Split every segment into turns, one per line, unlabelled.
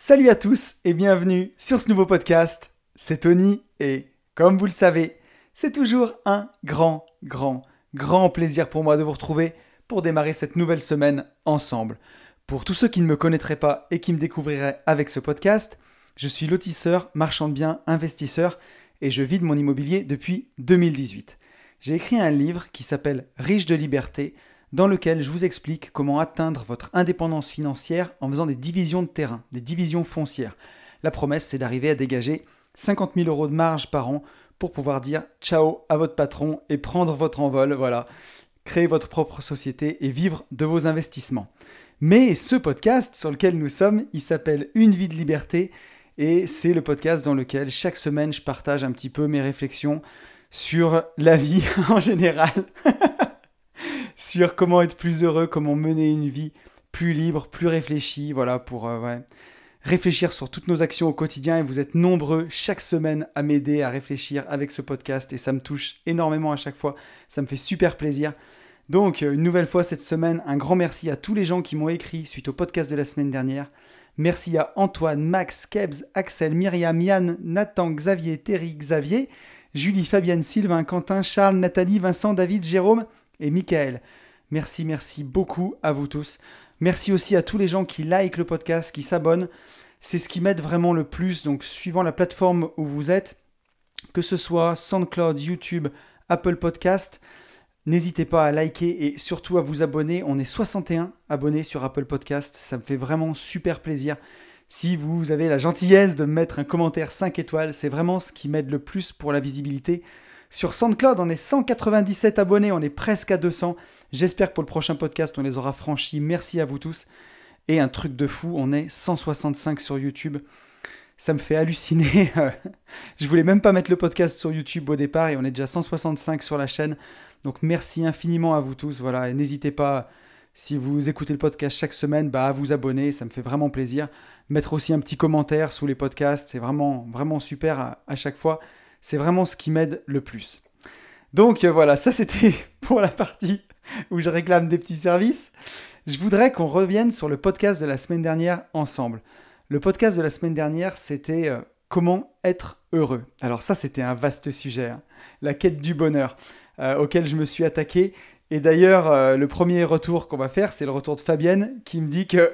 Salut à tous et bienvenue sur ce nouveau podcast. C'est Tony et comme vous le savez, c'est toujours un grand plaisir pour moi de vous retrouver pour démarrer cette nouvelle semaine ensemble. Pour tous ceux qui ne me connaîtraient pas et qui me découvriraient avec ce podcast, je suis lotisseur, marchand de biens, investisseur et je vis de mon immobilier depuis 2018. J'ai écrit un livre qui s'appelle Riche de liberté, dans lequel je vous explique comment atteindre votre indépendance financière en faisant des divisions de terrain, des divisions foncières. La promesse, c'est d'arriver à dégager 50 000 euros de marge par an pour pouvoir dire ciao à votre patron et prendre votre envol, voilà, créer votre propre société et vivre de vos investissements. Mais ce podcast sur lequel nous sommes, il s'appelle Une vie de liberté et c'est le podcast dans lequel chaque semaine je partage un petit peu mes réflexions sur la vie en général. Sur comment être plus heureux, comment mener une vie plus libre, plus réfléchie, voilà, pour réfléchir sur toutes nos actions au quotidien. Et vous êtes nombreux chaque semaine à m'aider à réfléchir avec ce podcast et ça me touche énormément à chaque fois. Ça me fait super plaisir. Donc, une nouvelle fois cette semaine, un grand merci à tous les gens qui m'ont écrit suite au podcast de la semaine dernière. Merci à Antoine, Max, Kebs, Axel, Myriam, Yann, Nathan, Xavier, Terry, Xavier, Julie, Fabienne, Sylvain, Quentin, Charles, Nathalie, Vincent, David, Jérôme et Michael. Merci beaucoup à vous tous. Merci aussi à tous les gens qui likent le podcast, qui s'abonnent. C'est ce qui m'aide vraiment le plus. Donc, suivant la plateforme où vous êtes, que ce soit SoundCloud, YouTube, Apple Podcast, n'hésitez pas à liker et surtout à vous abonner. On est 61 abonnés sur Apple Podcast. Ça me fait vraiment super plaisir. Si vous avez la gentillesse de me mettre un commentaire 5 étoiles, c'est vraiment ce qui m'aide le plus pour la visibilité. Sur SoundCloud, on est 197 abonnés, on est presque à 200. J'espère que pour le prochain podcast, on les aura franchis. Merci à vous tous. Et un truc de fou, on est 165 sur YouTube. Ça me fait halluciner. Je voulais même pas mettre le podcast sur YouTube au départ et on est déjà 165 sur la chaîne. Donc merci infiniment à vous tous. Voilà, et n'hésitez pas, si vous écoutez le podcast chaque semaine, à vous abonner. Ça me fait vraiment plaisir. Mettre aussi un petit commentaire sous les podcasts, c'est vraiment super à chaque fois. C'est vraiment ce qui m'aide le plus. Donc voilà, ça c'était pour la partie où je réclame des petits services. Je voudrais qu'on revienne sur le podcast de la semaine dernière ensemble. Le podcast de la semaine dernière, c'était comment être heureux. Alors ça, c'était un vaste sujet, hein. La quête du bonheur auquel je me suis attaqué. Et d'ailleurs, le premier retour qu'on va faire, c'est le retour de Fabienne qui me dit qu'il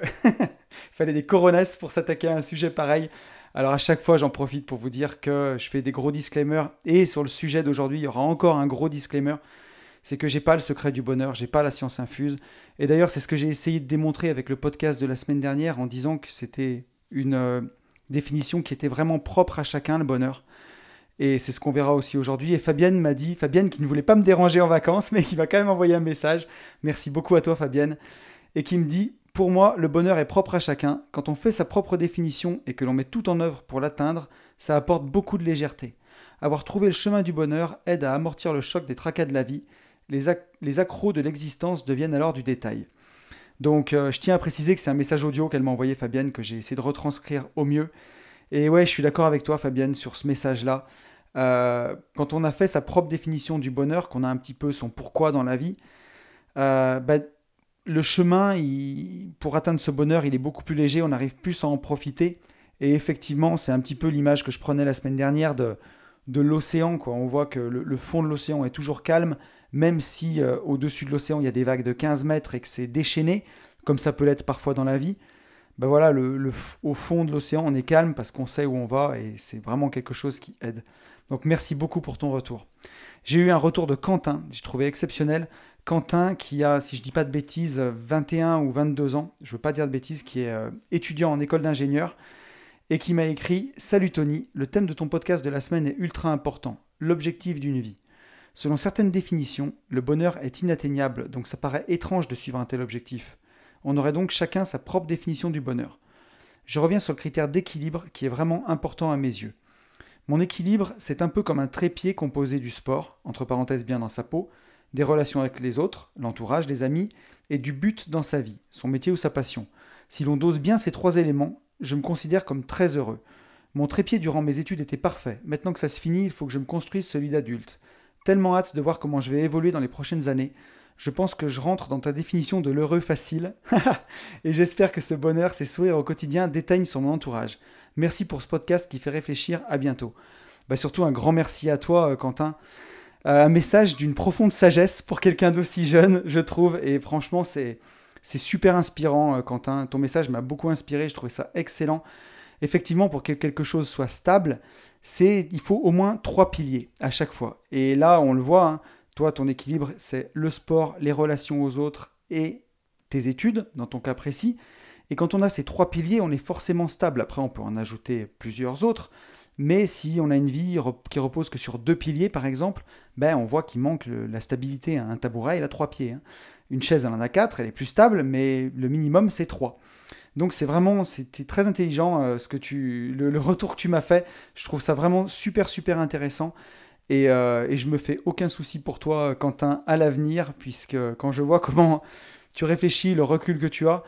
fallait des coronesses pour s'attaquer à un sujet pareil. Alors à chaque fois, j'en profite pour vous dire que je fais des gros disclaimers. Et sur le sujet d'aujourd'hui, il y aura encore un gros disclaimer. C'est que j'ai pas le secret du bonheur, j'ai pas la science infuse. Et d'ailleurs, c'est ce que j'ai essayé de démontrer avec le podcast de la semaine dernière en disant que c'était une définition qui était vraiment propre à chacun, le bonheur. Et c'est ce qu'on verra aussi aujourd'hui. Et Fabienne m'a dit, Fabienne qui ne voulait pas me déranger en vacances, mais qui m'a quand même envoyé un message. Merci beaucoup à toi Fabienne. Et qui me dit... Pour moi, le bonheur est propre à chacun. Quand on fait sa propre définition et que l'on met tout en œuvre pour l'atteindre, ça apporte beaucoup de légèreté. Avoir trouvé le chemin du bonheur aide à amortir le choc des tracas de la vie. Les accros de l'existence deviennent alors du détail. Donc, je tiens à préciser que c'est un message audio qu'elle m'a envoyé, Fabienne, que j'ai essayé de retranscrire au mieux. Et ouais, je suis d'accord avec toi, Fabienne, sur ce message-là. Quand on a fait sa propre définition du bonheur, qu'on a un petit peu son pourquoi dans la vie, le chemin, pour atteindre ce bonheur, il est beaucoup plus léger, on arrive plus à en profiter. Et effectivement, c'est un petit peu l'image que je prenais la semaine dernière de l'océan, quoi. On voit que le fond de l'océan est toujours calme, même si au-dessus de l'océan, il y a des vagues de 15 mètres et que c'est déchaîné, comme ça peut l'être parfois dans la vie. Voilà, au fond de l'océan, on est calme parce qu'on sait où on va et c'est vraiment quelque chose qui aide. Donc merci beaucoup pour ton retour. J'ai eu un retour de Quentin, j'ai trouvé exceptionnel. Quentin qui a, si je ne dis pas de bêtises, 21 ou 22 ans, je ne veux pas dire de bêtises, qui est étudiant en école d'ingénieur et qui m'a écrit « Salut Tony, le thème de ton podcast de la semaine est ultra important, l'objectif d'une vie. Selon certaines définitions, le bonheur est inatteignable, donc ça paraît étrange de suivre un tel objectif. On aurait donc chacun sa propre définition du bonheur. Je reviens sur le critère d'équilibre qui est vraiment important à mes yeux. Mon équilibre, c'est un peu comme un trépied composé du sport, entre parenthèses bien dans sa peau, des relations avec les autres, l'entourage, les amis, et du but dans sa vie, son métier ou sa passion. Si l'on dose bien ces trois éléments, je me considère comme très heureux. Mon trépied durant mes études était parfait. Maintenant que ça se finit, il faut que je me construise celui d'adulte. Tellement hâte de voir comment je vais évoluer dans les prochaines années. Je pense que je rentre dans ta définition de l'heureux facile. Et j'espère que ce bonheur, ces sourires au quotidien déteignent sur mon entourage. Merci pour ce podcast qui fait réfléchir. À bientôt. Surtout un grand merci à toi, Quentin. Un message d'une profonde sagesse pour quelqu'un d'aussi jeune, je trouve. Et franchement, c'est super inspirant, Quentin. Ton message m'a beaucoup inspiré. Je trouvais ça excellent. Effectivement, pour que quelque chose soit stable, il faut au moins 3 piliers à chaque fois. Et là, on le voit, hein, toi, ton équilibre, c'est le sport, les relations aux autres et tes études, dans ton cas précis. Et quand on a ces 3 piliers, on est forcément stable. Après, on peut en ajouter plusieurs autres. Mais si on a une vie qui repose que sur 2 piliers, par exemple, on voit qu'il manque la stabilité. Un tabouret, il a 3 pieds. Hein. Une chaise, elle en a 4, elle est plus stable, mais le minimum, c'est 3. Donc c'était très intelligent le retour que tu m'as fait. Je trouve ça vraiment super, super intéressant. Et je me fais aucun souci pour toi, Quentin, à l'avenir, puisque quand je vois comment tu réfléchis, le recul que tu as,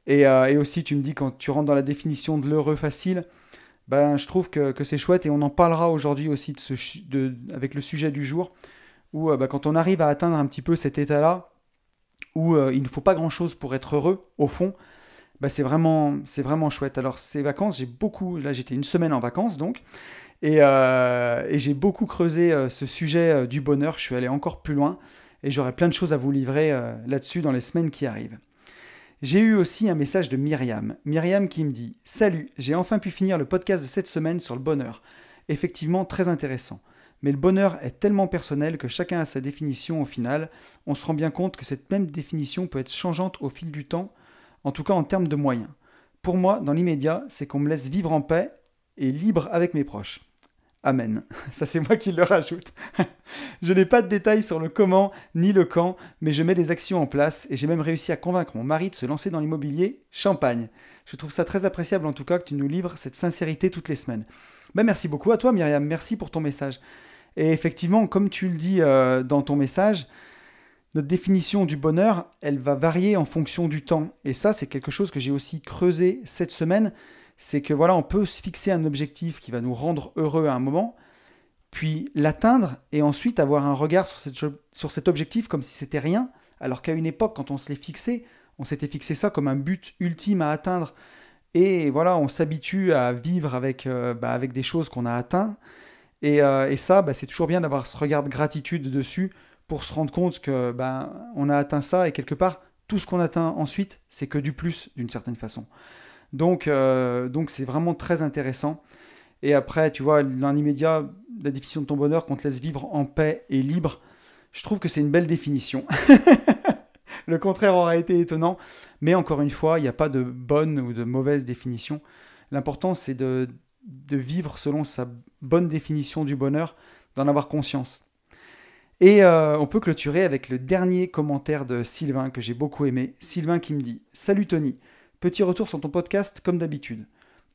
et aussi tu me dis quand tu rentres dans la définition de l'heureux facile, je trouve que c'est chouette et on en parlera aujourd'hui aussi avec le sujet du jour, où quand on arrive à atteindre un petit peu cet état-là, où il ne faut pas grand-chose pour être heureux, au fond, c'est vraiment chouette. Alors ces vacances, là j'étais une semaine en vacances donc, et j'ai beaucoup creusé ce sujet du bonheur. Je suis allé encore plus loin et j'aurai plein de choses à vous livrer là-dessus dans les semaines qui arrivent. J'ai eu aussi un message de Myriam. Myriam qui me dit « Salut, j'ai enfin pu finir le podcast de cette semaine sur le bonheur. Effectivement très intéressant. Mais le bonheur est tellement personnel que chacun a sa définition au final. On se rend bien compte que cette même définition peut être changeante au fil du temps, en tout cas en termes de moyens. Pour moi, dans l'immédiat, c'est qu'on me laisse vivre en paix et libre avec mes proches. Amen. Ça, c'est moi qui le rajoute. Je n'ai pas de détails sur le comment ni le quand, mais je mets des actions en place et j'ai même réussi à convaincre mon mari de se lancer dans l'immobilier. Champagne. Je trouve ça très appréciable en tout cas que tu nous livres cette sincérité toutes les semaines. Merci beaucoup à toi, Myriam. Merci pour ton message. Et effectivement, comme tu le dis dans ton message, notre définition du bonheur, elle va varier en fonction du temps. Et ça, c'est quelque chose que j'ai aussi creusé cette semaine. C'est que voilà, on peut se fixer un objectif qui va nous rendre heureux à un moment, puis l'atteindre et ensuite avoir un regard sur cet objectif comme si c'était rien, alors qu'à une époque, quand on se l'est fixé, on s'était fixé ça comme un but ultime à atteindre. Et voilà, on s'habitue à vivre avec des choses qu'on a atteintes. Et ça, c'est toujours bien d'avoir ce regard de gratitude dessus pour se rendre compte que on a atteint ça et quelque part, tout ce qu'on atteint ensuite, c'est que du plus d'une certaine façon. Donc c'est vraiment très intéressant. Et après, tu vois, dans l'immédiat, la définition de ton bonheur qu'on te laisse vivre en paix et libre, je trouve que c'est une belle définition. Le contraire aurait été étonnant. Mais encore une fois, il n'y a pas de bonne ou de mauvaise définition. L'important, c'est de vivre selon sa bonne définition du bonheur, d'en avoir conscience. Et on peut clôturer avec le dernier commentaire de Sylvain que j'ai beaucoup aimé. Sylvain qui me dit « Salut Tony, petit retour sur ton podcast comme d'habitude.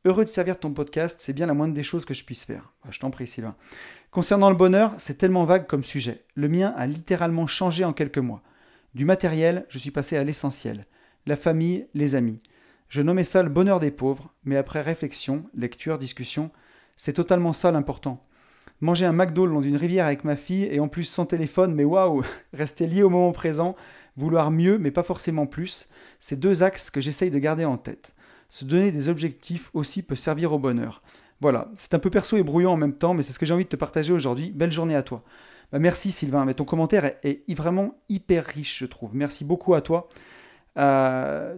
Heureux de servir ton podcast, c'est bien la moindre des choses que je puisse faire. » Je t'en prie Sylvain. Concernant le bonheur, c'est tellement vague comme sujet. Le mien a littéralement changé en quelques mois. Du matériel, je suis passé à l'essentiel. La famille, les amis. Je nommais ça le bonheur des pauvres, mais après réflexion, lecture, discussion, c'est totalement ça l'important. Manger un McDo le long d'une rivière avec ma fille et en plus sans téléphone, mais waouh, rester lié au moment présent, vouloir mieux mais pas forcément plus, c'est 2 axes que j'essaye de garder en tête. Se donner des objectifs aussi peut servir au bonheur. Voilà, c'est un peu perso et brouillon en même temps, mais c'est ce que j'ai envie de te partager aujourd'hui. Belle journée à toi. Merci Sylvain, mais ton commentaire est vraiment hyper riche, je trouve. Merci beaucoup à toi.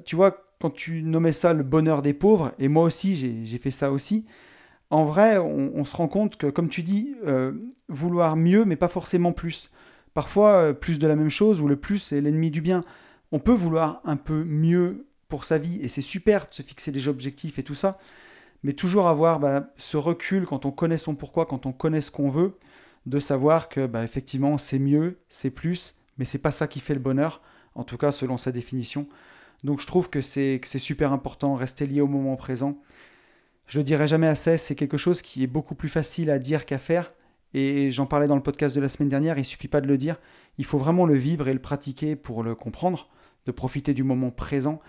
Tu vois, quand tu nommais ça le bonheur des pauvres, et moi aussi j'ai fait ça aussi, en vrai, on se rend compte que, comme tu dis, vouloir mieux, mais pas forcément plus. Parfois, plus de la même chose, ou le plus est l'ennemi du bien. On peut vouloir un peu mieux pour sa vie, et c'est super de se fixer des objectifs et tout ça, mais toujours avoir ce recul quand on connaît son pourquoi, quand on connaît ce qu'on veut, de savoir que effectivement c'est mieux, c'est plus, mais c'est pas ça qui fait le bonheur, en tout cas selon sa définition. Donc je trouve que c'est super important, rester lié au moment présent. Je le dirai jamais assez, c'est quelque chose qui est beaucoup plus facile à dire qu'à faire, et j'en parlais dans le podcast de la semaine dernière, il suffit pas de le dire, il faut vraiment le vivre et le pratiquer pour le comprendre, de profiter du moment présent,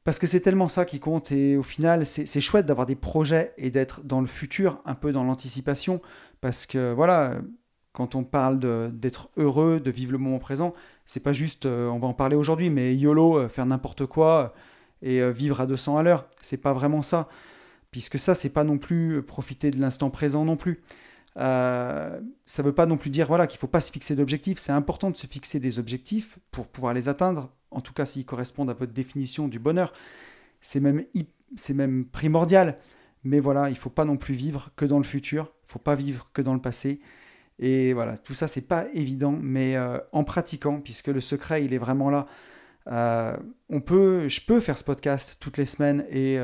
parce que c'est tellement ça qui compte, et au final, c'est chouette d'avoir des projets et d'être dans le futur, un peu dans l'anticipation, parce que voilà, quand on parle d'être heureux, de vivre le moment présent, c'est pas juste, on va en parler aujourd'hui, mais YOLO, faire n'importe quoi et vivre à 200 à l'heure. C'est pas vraiment ça. Puisque ça, c'est pas non plus profiter de l'instant présent non plus. Ça veut pas non plus dire voilà, qu'il faut pas se fixer d'objectifs. C'est important de se fixer des objectifs pour pouvoir les atteindre, en tout cas s'ils correspondent à votre définition du bonheur. C'est même primordial. Mais voilà, il ne faut pas non plus vivre que dans le futur, il ne faut pas vivre que dans le passé. Et voilà, tout ça, c'est pas évident, mais en pratiquant, puisque le secret, il est vraiment là. Je peux faire ce podcast toutes les semaines et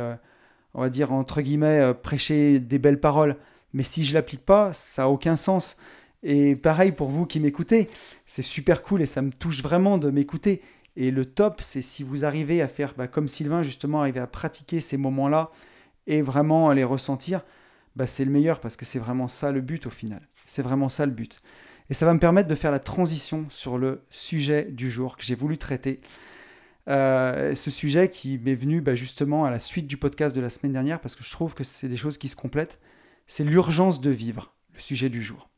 on va dire entre guillemets prêcher des belles paroles, mais si je l'applique pas, ça a aucun sens. Et pareil pour vous qui m'écoutez, c'est super cool et ça me touche vraiment de m'écouter. Et le top, c'est si vous arrivez à faire comme Sylvain justement, arriver à pratiquer ces moments-là et vraiment à les ressentir, c'est le meilleur parce que c'est vraiment ça le but au final. C'est vraiment ça le but. Et ça va me permettre de faire la transition sur le sujet du jour que j'ai voulu traiter. Ce sujet qui m'est venu justement à la suite du podcast de la semaine dernière parce que je trouve que c'est des choses qui se complètent. C'est l'urgence de vivre, le sujet du jour.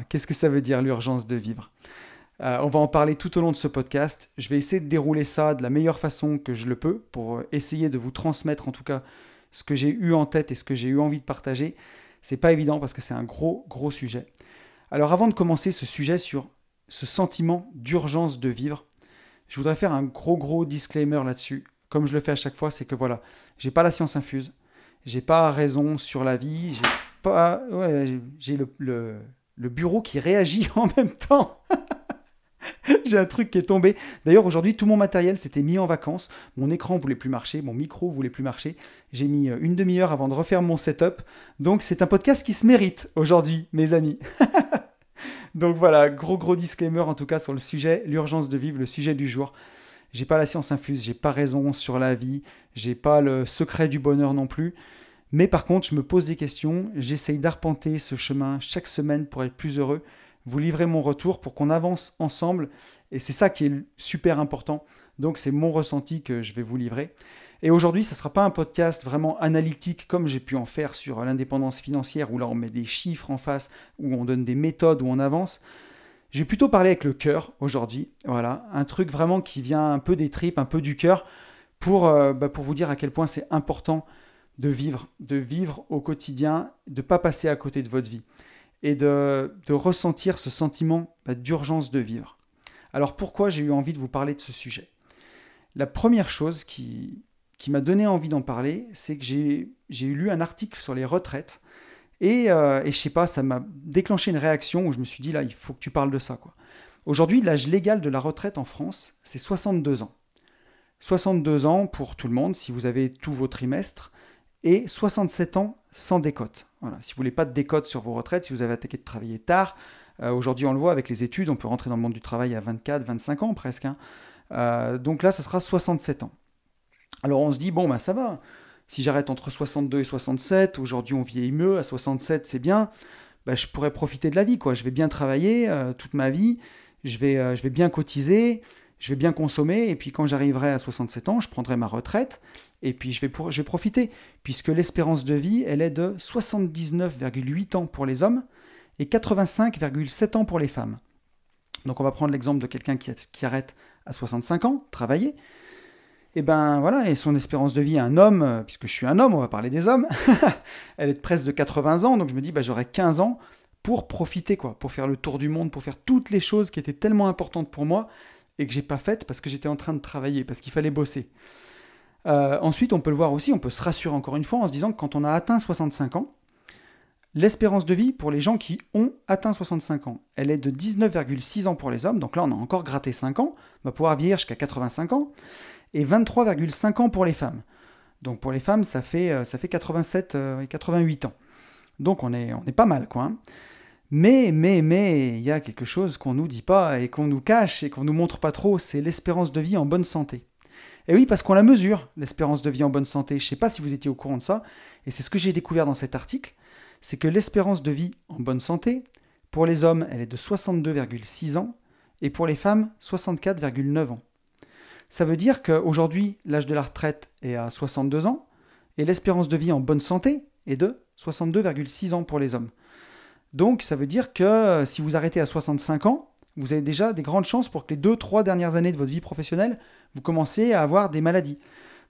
Qu'est-ce que ça veut dire l'urgence de vivre ? On va en parler tout au long de ce podcast. Je vais essayer de dérouler ça de la meilleure façon que je le peux pour essayer de vous transmettre en tout cas ce que j'ai eu en tête et ce que j'ai eu envie de partager. C'est pas évident parce que c'est un gros sujet. Alors avant de commencer ce sujet sur ce sentiment d'urgence de vivre, je voudrais faire un gros disclaimer là-dessus. Comme je le fais à chaque fois, c'est que voilà, j'ai pas la science infuse, j'ai pas raison sur la vie, j'ai le bureau qui réagit en même temps. J'ai un truc qui est tombé. D'ailleurs, aujourd'hui, tout mon matériel s'était mis en vacances. Mon écran voulait plus marcher, mon micro voulait plus marcher. J'ai mis une demi-heure avant de refaire mon setup. Donc, c'est un podcast qui se mérite aujourd'hui, mes amis. Donc voilà, gros disclaimer en tout cas sur le sujet, l'urgence de vivre, le sujet du jour. J'ai pas la science infuse, j'ai pas raison sur la vie, j'ai pas le secret du bonheur non plus. Mais par contre, je me pose des questions, j'essaye d'arpenter ce chemin chaque semaine pour être plus heureux. Vous livrez mon retour pour qu'on avance ensemble et c'est ça qui est super important. Donc c'est mon ressenti que je vais vous livrer. Et aujourd'hui, ce ne sera pas un podcast vraiment analytique comme j'ai pu en faire sur l'indépendance financière où là on met des chiffres en face, où on donne des méthodes, où on avance. Je vais plutôt parler avec le cœur aujourd'hui. Voilà, un truc vraiment qui vient un peu des tripes, un peu du cœur pour vous dire à quel point c'est important de vivre au quotidien, de ne pas passer à côté de votre vie et de ressentir ce sentiment d'urgence de vivre. Alors pourquoi j'ai eu envie de vous parler de ce sujet ? La première chose qui m'a donné envie d'en parler, c'est que j'ai lu un article sur les retraites et je sais pas, ça m'a déclenché une réaction où je me suis dit là, il faut que tu parles de ça, quoi. Aujourd'hui, l'âge légal de la retraite en France, c'est 62 ans. 62 ans pour tout le monde, si vous avez tous vos trimestres, et 67 ans sans décote. Voilà. Si vous voulez pas de décote sur vos retraites, si vous avez attaqué de travailler tard, aujourd'hui on le voit avec les études, on peut rentrer dans le monde du travail à 24, 25 ans presque. Donc là, ça sera 67 ans. Alors on se dit, ça va, si j'arrête entre 62 et 67, aujourd'hui on vieillit mieux, à 67 c'est bien, je pourrais profiter de la vie, quoi. Je vais bien travailler toute ma vie, je vais bien cotiser, je vais bien consommer, et puis quand j'arriverai à 67 ans, je prendrai ma retraite, et puis je vais profiter, puisque l'espérance de vie, elle est de 79,8 ans pour les hommes, et 85,7 ans pour les femmes. Donc on va prendre l'exemple de quelqu'un qui arrête à 65 ans, travailler, et et son espérance de vie, un homme, puisque je suis un homme, on va parler des hommes, elle est de presque de 80 ans, donc je me dis, j'aurai 15 ans pour profiter, quoi, pour faire le tour du monde, pour faire toutes les choses qui étaient tellement importantes pour moi, et que j'ai pas faites parce que j'étais en train de travailler, parce qu'il fallait bosser. Ensuite, on peut le voir aussi, on peut se rassurer encore une fois en se disant que quand on a atteint 65 ans, l'espérance de vie pour les gens qui ont atteint 65 ans, elle est de 19,6 ans pour les hommes, donc là on a encore gratté 5 ans, on va pouvoir vieillir jusqu'à 85 ans, et 23,5 ans pour les femmes. Donc pour les femmes, ça fait 87 et 88 ans. Donc on est pas mal, quoi. Hein. Mais, il y a quelque chose qu'on nous dit pas et qu'on nous cache et qu'on nous montre pas trop, c'est l'espérance de vie en bonne santé. Et oui, parce qu'on la mesure, l'espérance de vie en bonne santé. Je sais pas si vous étiez au courant de ça, et c'est ce que j'ai découvert dans cet article, c'est que l'espérance de vie en bonne santé, pour les hommes, elle est de 62,6 ans, et pour les femmes, 64,9 ans. Ça veut dire qu'aujourd'hui, l'âge de la retraite est à 62 ans, et l'espérance de vie en bonne santé est de 62,6 ans pour les hommes. Donc ça veut dire que si vous arrêtez à 65 ans, vous avez déjà des grandes chances pour que les 2-3 dernières années de votre vie professionnelle, vous commencez à avoir des maladies.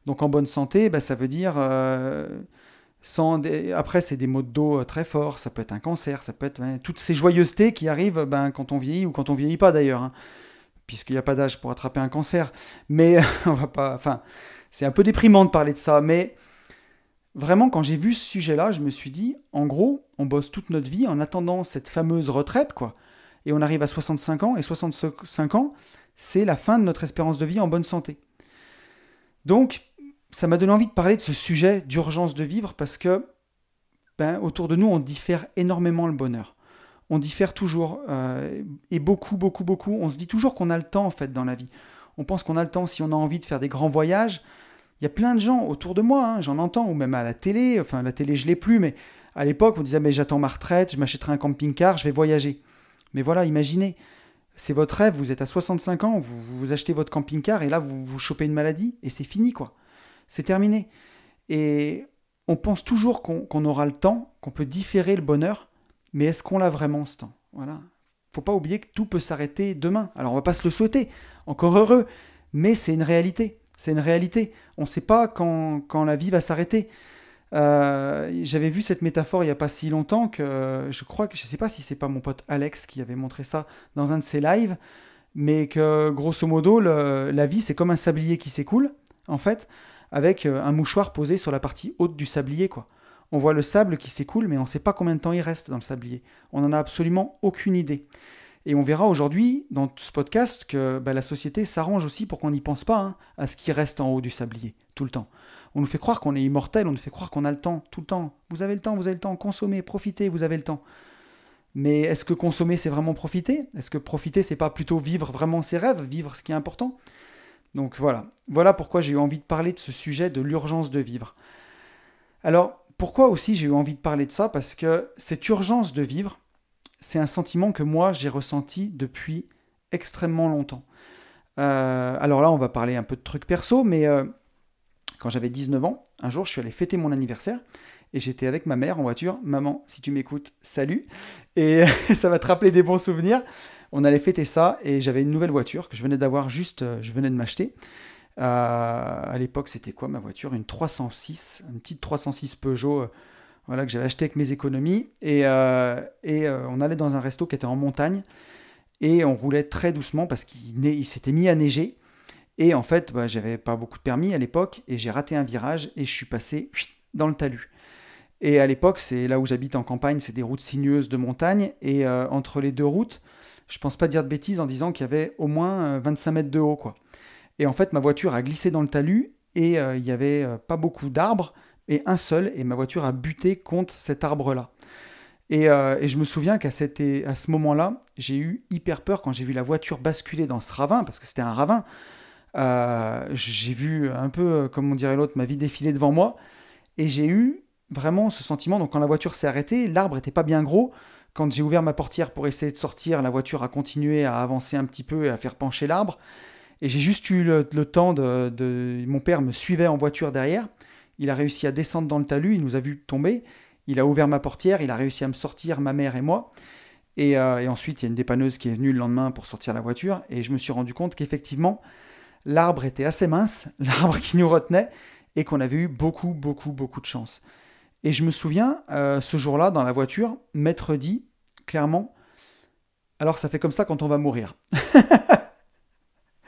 Donc en bonne santé, ça veut dire après c'est des maux de dos très forts, ça peut être un cancer, ça peut être toutes ces joyeusetés qui arrivent quand on vieillit ou quand on vieillit pas d'ailleurs, hein, puisqu'il n'y a pas d'âge pour attraper un cancer. Mais on va pas, c'est un peu déprimant de parler de ça, mais vraiment quand j'ai vu ce sujet-là, je me suis dit, en gros, on bosse toute notre vie en attendant cette fameuse retraite, quoi. Et on arrive à 65 ans, et 65 ans, c'est la fin de notre espérance de vie en bonne santé. Donc, ça m'a donné envie de parler de ce sujet d'urgence de vivre parce que, autour de nous, on diffère énormément le bonheur. On diffère toujours, et beaucoup, beaucoup, beaucoup. On se dit toujours qu'on a le temps, en fait, dans la vie. On pense qu'on a le temps si on a envie de faire des grands voyages. Il y a plein de gens autour de moi, hein, j'en entends, ou même à la télé. Enfin, la télé, je ne l'ai plus, mais à l'époque, on disait, mais j'attends ma retraite, je m'achèterai un camping-car, je vais voyager. Mais voilà, imaginez, c'est votre rêve, vous êtes à 65 ans, vous achetez votre camping-car, et là, vous chopez une maladie, et c'est fini, quoi. C'est terminé. Et on pense toujours qu'on aura le temps, qu'on peut différer le bonheur, mais est-ce qu'on l'a vraiment ce temps? Voilà. Faut pas oublier que tout peut s'arrêter demain. Alors on va pas se le souhaiter, encore heureux, mais c'est une réalité. C'est une réalité. On ne sait pas quand la vie va s'arrêter. J'avais vu cette métaphore il n'y a pas si longtemps que je ne sais pas si c'est pas mon pote Alex qui avait montré ça dans un de ses lives, mais que grosso modo, la vie c'est comme un sablier qui s'écoule, en fait, avec un mouchoir posé sur la partie haute du sablier, quoi. On voit le sable qui s'écoule, mais on ne sait pas combien de temps il reste dans le sablier. On n'en a absolument aucune idée. Et on verra aujourd'hui, dans ce podcast, que la société s'arrange aussi pour qu'on n'y pense pas à ce qui reste en haut du sablier, tout le temps. On nous fait croire qu'on est immortel, on nous fait croire qu'on a le temps, tout le temps. Vous avez le temps, consommez, profitez, vous avez le temps. Mais est-ce que consommer, c'est vraiment profiter? Est-ce que profiter, c'est pas plutôt vivre vraiment ses rêves, vivre ce qui est important? Donc voilà pourquoi j'ai eu envie de parler de ce sujet de l'urgence de vivre. Alors, pourquoi aussi j'ai eu envie de parler de ça? Parce que cette urgence de vivre, c'est un sentiment que moi, j'ai ressenti depuis extrêmement longtemps. Alors là, on va parler un peu de trucs perso, mais quand j'avais 19 ans, un jour, je suis allé fêter mon anniversaire et j'étais avec ma mère en voiture. Maman, si tu m'écoutes, salut. Et ça va te rappeler des bons souvenirs. On allait fêter ça et j'avais une nouvelle voiture que je venais d'avoir je venais de m'acheter. À l'époque, c'était quoi ma voiture? Une 306, une petite 306 Peugeot que j'avais acheté avec mes économies. Et on allait dans un resto qui était en montagne et on roulait très doucement parce qu'il s'était mis à neiger. Et en fait, j'avais pas beaucoup de permis à l'époque et j'ai raté un virage et je suis passé dans le talus. Et à l'époque, c'est là où j'habite en campagne, c'est des routes sinueuses de montagne. Et entre les deux routes, je pense pas dire de bêtises en disant qu'il y avait au moins 25 mètres de haut, quoi. Et en fait, ma voiture a glissé dans le talus et il y avait pas beaucoup d'arbres et un seul. Et ma voiture a buté contre cet arbre-là. Et je me souviens qu'à ce moment-là, j'ai eu hyper peur quand j'ai vu la voiture basculer dans ce ravin, parce que c'était un ravin. J'ai vu un peu, comme on dirait l'autre, ma vie défiler devant moi. Et j'ai eu vraiment ce sentiment. Donc quand la voiture s'est arrêtée, l'arbre n'était pas bien gros. Quand j'ai ouvert ma portière pour essayer de sortir, la voiture a continué à avancer un petit peu et à faire pencher l'arbre. Et j'ai juste eu le temps Mon père me suivait en voiture derrière. Il a réussi à descendre dans le talus, il nous a vu tomber. Il a ouvert ma portière, il a réussi à me sortir, ma mère et moi. Et ensuite, il y a une dépanneuse qui est venue le lendemain pour sortir la voiture. Et je me suis rendu compte qu'effectivement, l'arbre était assez mince, l'arbre qui nous retenait, et qu'on avait eu beaucoup, beaucoup, beaucoup de chance. Et je me souviens, ce jour-là, dans la voiture, m'être dit, clairement, alors ça fait comme ça quand on va mourir.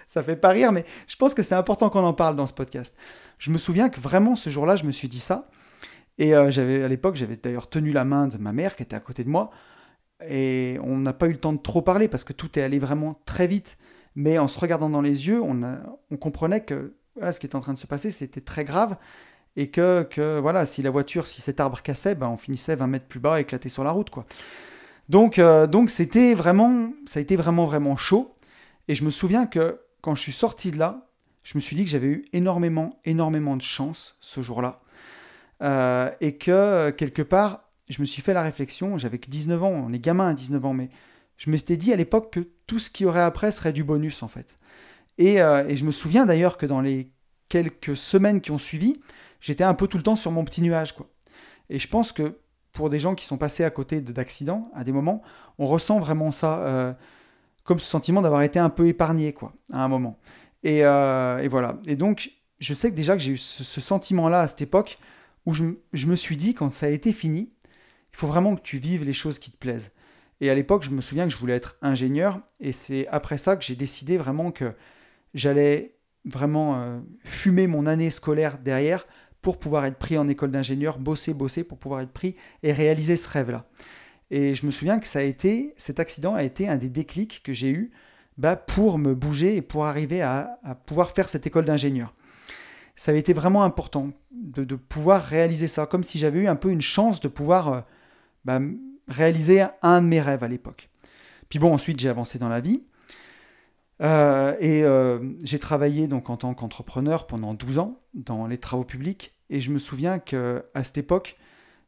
Ça fait pas rire, mais je pense que c'est important qu'on en parle dans ce podcast. Je me souviens que vraiment, ce jour-là, je me suis dit ça. Et à l'époque, j'avais d'ailleurs tenu la main de ma mère qui était à côté de moi. Et on n'a pas eu le temps de trop parler parce que tout est allé vraiment très vite. Mais en se regardant dans les yeux, on comprenait que ce qui était en train de se passer, c'était très grave. Et que si cet arbre cassait, on finissait 20 mètres plus bas, éclaté sur la route, quoi. Donc ça a été vraiment, vraiment chaud. Et je me souviens que quand je suis sorti de là, je me suis dit que j'avais eu énormément, énormément de chance ce jour-là. Et que, quelque part, je me suis fait la réflexion, j'avais que 19 ans, on est gamin à 19 ans, mais je me suis dit à l'époque que tout ce qu'il y aurait après serait du bonus, en fait. Et je me souviens d'ailleurs que dans les quelques semaines qui ont suivi, j'étais un peu tout le temps sur mon petit nuage, quoi. Et je pense que pour des gens qui sont passés à côté d'accidents, à des moments, on ressent vraiment ça, comme ce sentiment d'avoir été un peu épargné, quoi, à un moment. Et voilà. Et donc, je sais que déjà que j'ai eu ce sentiment-là à cette époque, où je me suis dit, quand ça a été fini, il faut vraiment que tu vives les choses qui te plaisent. Et à l'époque, je me souviens que je voulais être ingénieur, et c'est après ça que j'ai décidé vraiment que j'allais vraiment fumer mon année scolaire derrière pour pouvoir être pris en école d'ingénieur, bosser pour pouvoir être pris et réaliser ce rêve-là. Et je me souviens que cet accident a été un des déclics que j'ai eu pour me bouger et pour arriver à pouvoir faire cette école d'ingénieur. Ça avait été vraiment important de pouvoir réaliser ça, comme si j'avais eu un peu une chance de pouvoir réaliser un de mes rêves à l'époque. Puis bon, ensuite j'ai avancé dans la vie. J'ai travaillé donc en tant qu'entrepreneur pendant 12 ans dans les travaux publics, et je me souviens qu'à cette époque,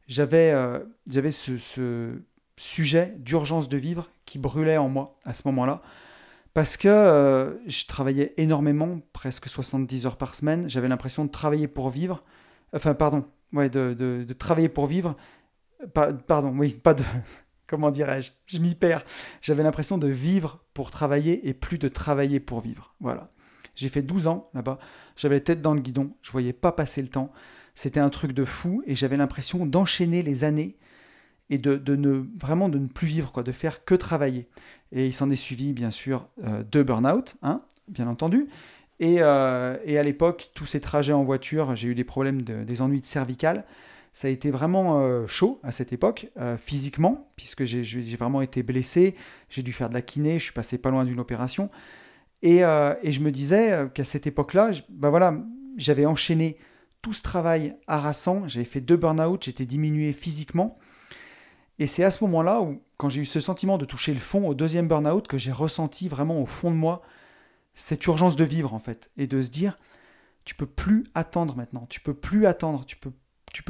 j'avais ce sujet d'urgence de vivre qui brûlait en moi à ce moment-là, parce que je travaillais énormément, presque 70 heures par semaine, j'avais l'impression de travailler pour vivre, de travailler pour vivre, pas de... Comment dirais-je? Je m'y perds. J'avais l'impression de vivre pour travailler et plus de travailler pour vivre. Voilà. J'ai fait 12 ans là-bas. J'avais la tête dans le guidon. Je ne voyais pas passer le temps. C'était un truc de fou et j'avais l'impression d'enchaîner les années et de ne plus vivre, quoi, de faire que travailler. Et il s'en est suivi, bien sûr, 2 burn-out, hein, bien entendu. Et à l'époque, tous ces trajets en voiture, j'ai eu des problèmes, des ennuis de cervicales. Ça a été vraiment chaud à cette époque, physiquement, puisque j'ai vraiment été blessé, j'ai dû faire de la kiné, je suis passé pas loin d'une opération. Et je me disais qu'à cette époque-là, j'avais enchaîné tout ce travail harassant, j'avais fait 2 burn-out, j'étais diminué physiquement. Et c'est à ce moment-là où, quand j'ai eu ce sentiment de toucher le fond au 2e burn-out, que j'ai ressenti vraiment au fond de moi cette urgence de vivre, en fait, et de se dire, tu peux plus attendre maintenant, tu peux plus attendre, tu peux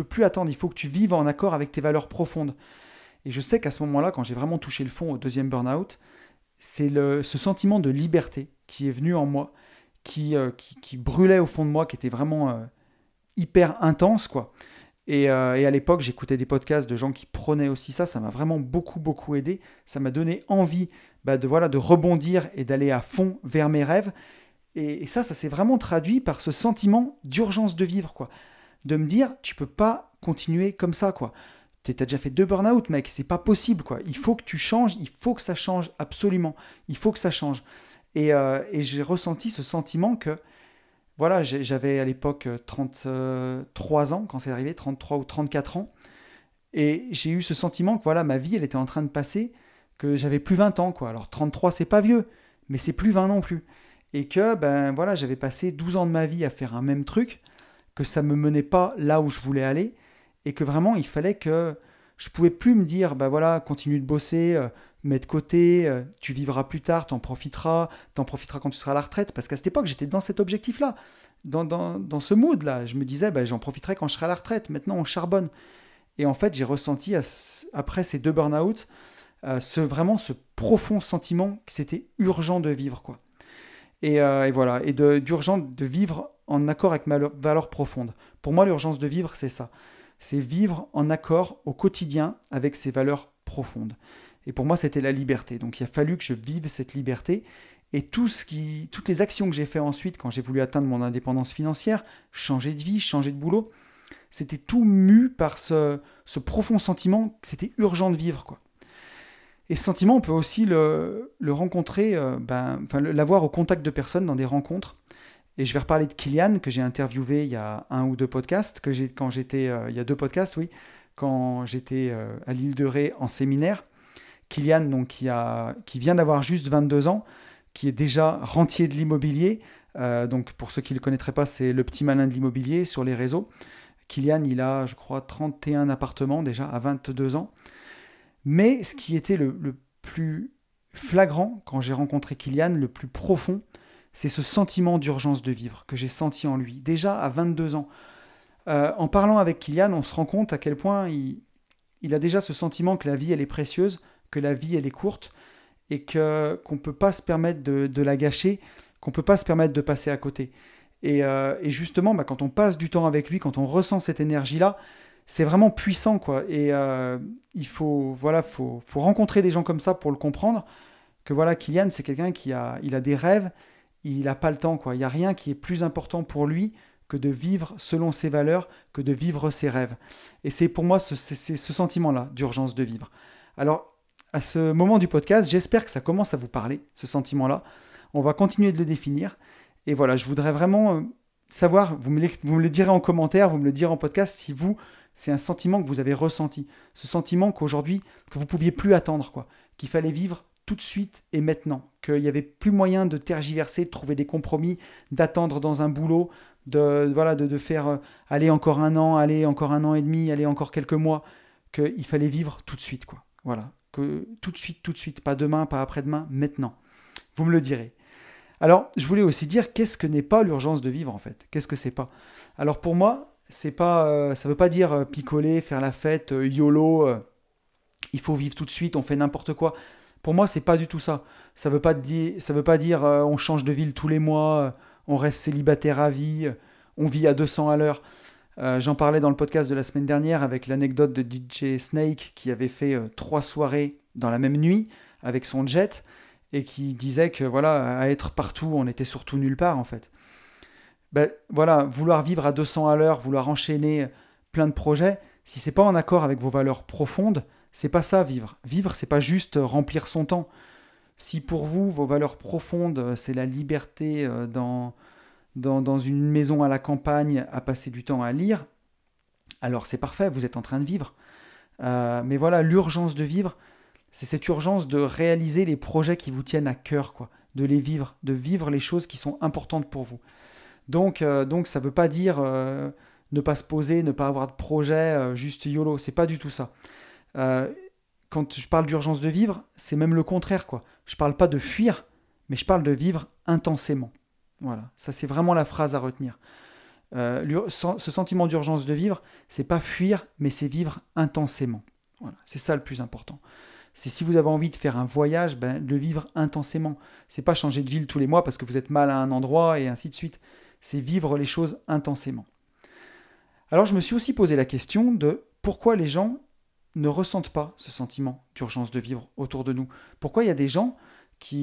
plus attendre, il faut que tu vives en accord avec tes valeurs profondes. Et je sais qu'à ce moment-là, quand j'ai vraiment touché le fond au 2e burn-out, c'est ce sentiment de liberté qui est venu en moi, qui brûlait au fond de moi, qui était vraiment hyper intense, quoi. Et à l'époque, j'écoutais des podcasts de gens qui prenaient aussi ça m'a vraiment beaucoup, beaucoup aidé. Ça m'a donné envie de rebondir et d'aller à fond vers mes rêves. Et ça s'est vraiment traduit par ce sentiment d'urgence de vivre, quoi. De me dire, tu peux pas continuer comme ça, quoi. T'as déjà fait 2 burn-out, mec, c'est pas possible, quoi. Il faut que tu changes, il faut que ça change, absolument. Il faut que ça change. Et j'ai ressenti ce sentiment que, voilà, j'avais à l'époque 33 ans quand c'est arrivé, 33 ou 34 ans. Et j'ai eu ce sentiment que, voilà, ma vie, elle était en train de passer, que j'avais plus 20 ans, quoi. Alors 33, c'est pas vieux, mais c'est plus 20 non plus. Et que, j'avais passé 12 ans de ma vie à faire un même truc, que ça ne me menait pas là où je voulais aller, et que vraiment, il fallait que je ne pouvais plus me dire, continue de bosser, mets de côté, tu vivras plus tard, t'en profiteras quand tu seras à la retraite, parce qu'à cette époque, j'étais dans cet objectif-là, dans ce mood-là. Je me disais, j'en profiterai quand je serai à la retraite, maintenant on charbonne. Et en fait, j'ai ressenti, après ces 2 burn-out, ce profond sentiment que c'était urgent de vivre, quoi. Et voilà, et d'urgent de vivre en accord avec ma valeur profonde. Pour moi, l'urgence de vivre, c'est ça. C'est vivre en accord au quotidien avec ses valeurs profondes. Et pour moi, c'était la liberté. Donc, il a fallu que je vive cette liberté. Et toutes les actions que j'ai faites ensuite, quand j'ai voulu atteindre mon indépendance financière, changer de vie, changer de boulot, c'était tout mu par ce profond sentiment que c'était urgent de vivre, quoi. Et ce sentiment, on peut aussi le rencontrer, l'avoir au contact de personnes dans des rencontres. Et je vais reparler de Kylian, que j'ai interviewé il y a 1 ou 2 podcasts, il y a 2 podcasts, oui, quand j'étais à l'île de Ré en séminaire. Kylian, donc, qui vient d'avoir juste 22 ans, qui est déjà rentier de l'immobilier. Donc, pour ceux qui ne le connaîtraient pas, c'est le petit malin de l'immobilier sur les réseaux. Kylian, il a, je crois, 31 appartements déjà à 22 ans. Mais ce qui était le plus flagrant quand j'ai rencontré Kylian, le plus profond, c'est ce sentiment d'urgence de vivre que j'ai senti en lui, déjà à 22 ans. En parlant avec Kylian, on se rend compte à quel point il a déjà ce sentiment que la vie, elle est précieuse, que la vie, elle est courte, et qu'on ne peut pas se permettre de la gâcher, qu'on ne peut pas se permettre de passer à côté. Et justement, quand on passe du temps avec lui, quand on ressent cette énergie-là, c'est vraiment puissant, quoi. Et il faut, voilà, faut rencontrer des gens comme ça pour le comprendre. Que voilà, Kylian, c'est quelqu'un il a des rêves, il n'a pas le temps, quoi. Il n'y a rien qui est plus important pour lui que de vivre selon ses valeurs, que de vivre ses rêves. Et c'est pour moi c'est ce sentiment-là d'urgence de vivre. Alors, à ce moment du podcast, j'espère que ça commence à vous parler, ce sentiment-là. On va continuer de le définir. Et voilà, je voudrais vraiment savoir, vous me le direz en commentaire, vous me le direz en podcast, si vous, c'est un sentiment que vous avez ressenti. Ce sentiment qu'aujourd'hui, que vous ne pouviez plus attendre, quoi. Qu'il fallait vivre tout de suite et maintenant. Qu'il n'y avait plus moyen de tergiverser, de trouver des compromis, d'attendre dans un boulot, de faire aller encore un an, aller encore un an et demi, aller encore quelques mois. Qu'il fallait vivre tout de suite, quoi. Voilà. Que tout de suite, pas demain, pas après-demain, maintenant. Vous me le direz. Alors, je voulais aussi dire qu'est-ce que n'est pas l'urgence de vivre en fait. Qu'est-ce que c'est pas? Alors pour moi, c'est pas, ça veut pas dire picoler, faire la fête, YOLO. Il faut vivre tout de suite, on fait n'importe quoi. Pour moi, c'est pas du tout ça. Ça veut pas dire on change de ville tous les mois, on reste célibataire à vie, on vit à 200 à l'heure. J'en parlais dans le podcast de la semaine dernière avec l'anecdote de DJ Snake qui avait fait 3 soirées dans la même nuit avec son jet et qui disait que voilà, à être partout, on était surtout nulle part en fait. Ben, voilà, vouloir vivre à 200 à l'heure, vouloir enchaîner plein de projets, si c'est pas en accord avec vos valeurs profondes, c'est pas ça vivre. Vivre, c'est pas juste remplir son temps. Si pour vous, vos valeurs profondes, c'est la liberté dans une maison à la campagne, à passer du temps à lire, alors c'est parfait, vous êtes en train de vivre. Mais voilà, l'urgence de vivre, c'est cette urgence de réaliser les projets qui vous tiennent à cœur, quoi, de les vivre, de vivre les choses qui sont importantes pour vous. Donc ça ne veut pas dire ne pas se poser, ne pas avoir de projet, juste YOLO, c'est pas du tout ça. Euh, Quand je parle d'urgence de vivre, c'est même le contraire, quoi. Je parle pas de fuir, mais je parle de vivre intensément. Voilà, ça c'est vraiment la phrase à retenir. Ce sentiment d'urgence de vivre, c'est pas fuir, mais c'est vivre intensément. Voilà, c'est ça le plus important. C'est si vous avez envie de faire un voyage, le vivre intensément. C'est pas changer de ville tous les mois parce que vous êtes mal à un endroit et ainsi de suite. C'est vivre les choses intensément. Alors je me suis aussi posé la question de pourquoi les gens ne ressentent pas ce sentiment d'urgence de vivre autour de nous. Pourquoi il y a des gens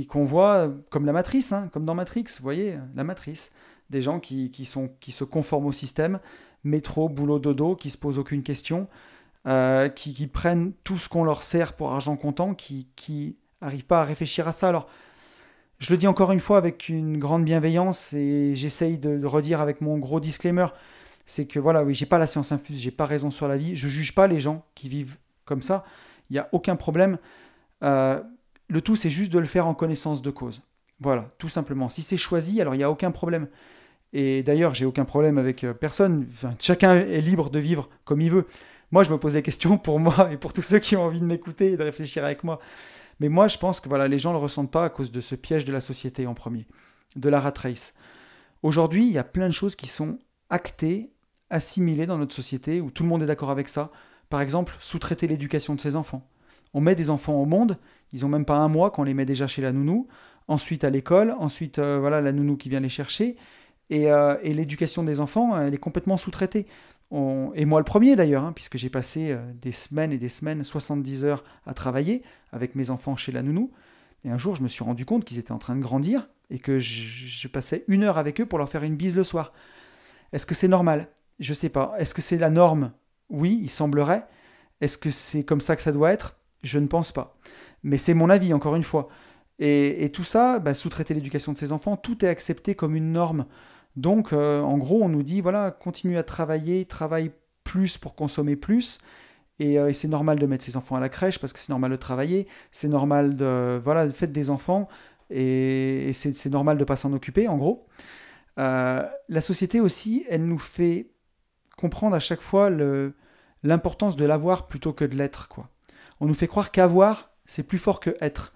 qu'on voit comme la matrice, hein, comme dans Matrix, vous voyez, la matrice. Des gens qui se conforment au système, métro, boulot, dodo, qui se posent aucune question, qui prennent tout ce qu'on leur sert pour argent comptant, qui n'arrivent pas à réfléchir à ça. Alors, je le dis encore une fois avec une grande bienveillance et j'essaye de redire avec mon gros disclaimer, c'est que voilà, oui, j'ai pas la science infuse, j'ai pas raison sur la vie, je juge pas les gens qui vivent comme ça, il n'y a aucun problème. Le tout, c'est juste de le faire en connaissance de cause. Voilà, tout simplement. Si c'est choisi, alors il n'y a aucun problème. Et d'ailleurs, j'ai aucun problème avec personne. Enfin, chacun est libre de vivre comme il veut. Moi, je me pose des questions pour moi et pour tous ceux qui ont envie de m'écouter et de réfléchir avec moi. Mais moi, je pense que voilà, les gens ne le ressentent pas à cause de ce piège de la société en premier, de la rat race. Aujourd'hui, il y a plein de choses qui sont actées, assimilées dans notre société, où tout le monde est d'accord avec ça. Par exemple, sous-traiter l'éducation de ses enfants. On met des enfants au monde, ils n'ont même pas un mois qu'on les met déjà chez la nounou, ensuite à l'école, ensuite voilà, la nounou qui vient les chercher, et l'éducation des enfants, elle est complètement sous-traitée. Et moi le premier d'ailleurs, hein, puisque j'ai passé des semaines et des semaines, 70 heures à travailler avec mes enfants chez la nounou, et un jour je me suis rendu compte qu'ils étaient en train de grandir, et que je passais 1 heure avec eux pour leur faire une bise le soir. Est-ce que c'est normal? Je sais pas. Est-ce que c'est la norme? Oui, il semblerait. Est-ce que c'est comme ça que ça doit être? Je ne pense pas. Mais c'est mon avis, encore une fois. Et tout ça, sous-traiter l'éducation de ses enfants, tout est accepté comme une norme. Donc, en gros, on nous dit, voilà, continue à travailler, travaille plus pour consommer plus. Et c'est normal de mettre ses enfants à la crèche parce que c'est normal de travailler. C'est normal de, voilà, faites des enfants. Et c'est normal de ne pas s'en occuper, en gros. La société aussi, elle nous fait comprendre à chaque fois l'importance de l'avoir plutôt que de l'être, quoi. On nous fait croire qu'avoir, c'est plus fort que être.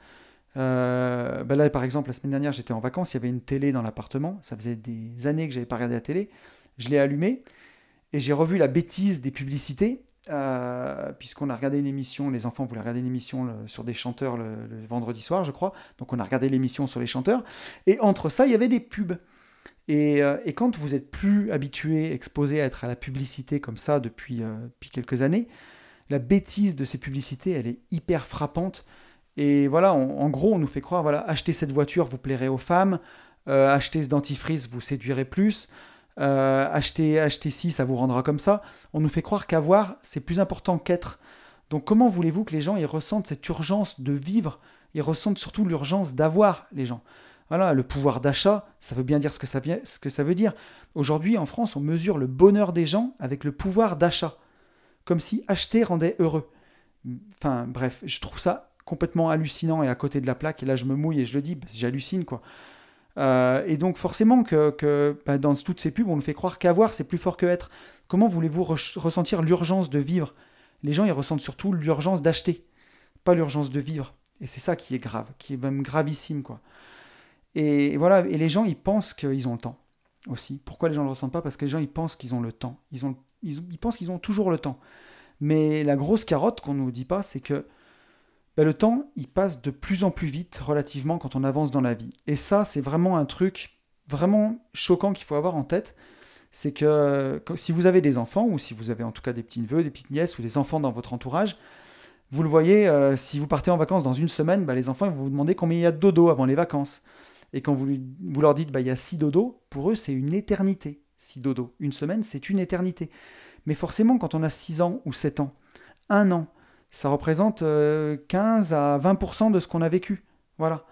Là, par exemple, la semaine dernière, j'étais en vacances, il y avait une télé dans l'appartement. Ça faisait des années que je n'avais pas regardé la télé. Je l'ai allumée et j'ai revu la bêtise des publicités, puisqu'on a regardé une émission, les enfants voulaient regarder une émission sur des chanteurs le vendredi soir, je crois. Donc on a regardé l'émission sur les chanteurs. Et entre ça, il y avait des pubs. Et quand vous êtes plus habitué, exposé à être à la publicité comme ça depuis quelques années, la bêtise de ces publicités, elle est hyper frappante. Et voilà, en gros, on nous fait croire, voilà, achetez cette voiture, vous plairez aux femmes, achetez ce dentifrice, vous séduirez plus, achetez ci, ça vous rendra comme ça. On nous fait croire qu'avoir, c'est plus important qu'être. Donc comment voulez-vous que les gens ils ressentent cette urgence de vivre? Ils ressentent surtout l'urgence d'avoir, les gens. Voilà, le pouvoir d'achat, ça veut bien dire ce que ça veut dire. Aujourd'hui, en France, on mesure le bonheur des gens avec le pouvoir d'achat, comme si acheter rendait heureux. Enfin, bref, je trouve ça complètement hallucinant et à côté de la plaque. Et là, je me mouille et je le dis, parce que j'hallucine, quoi. Et donc, forcément, dans toutes ces pubs, on nous fait croire qu'avoir, c'est plus fort que être. Comment voulez-vous ressentir l'urgence de vivre? Les gens, ils ressentent surtout l'urgence d'acheter, pas l'urgence de vivre. Et c'est ça qui est grave, qui est même gravissime, quoi. Et voilà, et les gens, ils pensent qu'ils ont le temps aussi. Pourquoi les gens ne le ressentent pas? Parce que les gens, ils pensent qu'ils ont le temps. Ils pensent qu'ils ont toujours le temps. Mais la grosse carotte qu'on ne nous dit pas, c'est que le temps, il passe de plus en plus vite relativement quand on avance dans la vie. Et ça, c'est vraiment un truc vraiment choquant qu'il faut avoir en tête. C'est que si vous avez des enfants, ou si vous avez en tout cas des petits-neveux, des petites-nièces, ou des enfants dans votre entourage, vous le voyez, si vous partez en vacances dans une semaine, les enfants ils vont vous demander combien il y a de dodo avant les vacances. Et quand vous leur dites il y a 6 dodos, pour eux c'est une éternité. 6 dodos. Une semaine, c'est une éternité. Mais forcément, quand on a 6 ans ou 7 ans, un an, ça représente 15 à 20% de ce qu'on a vécu. Voilà.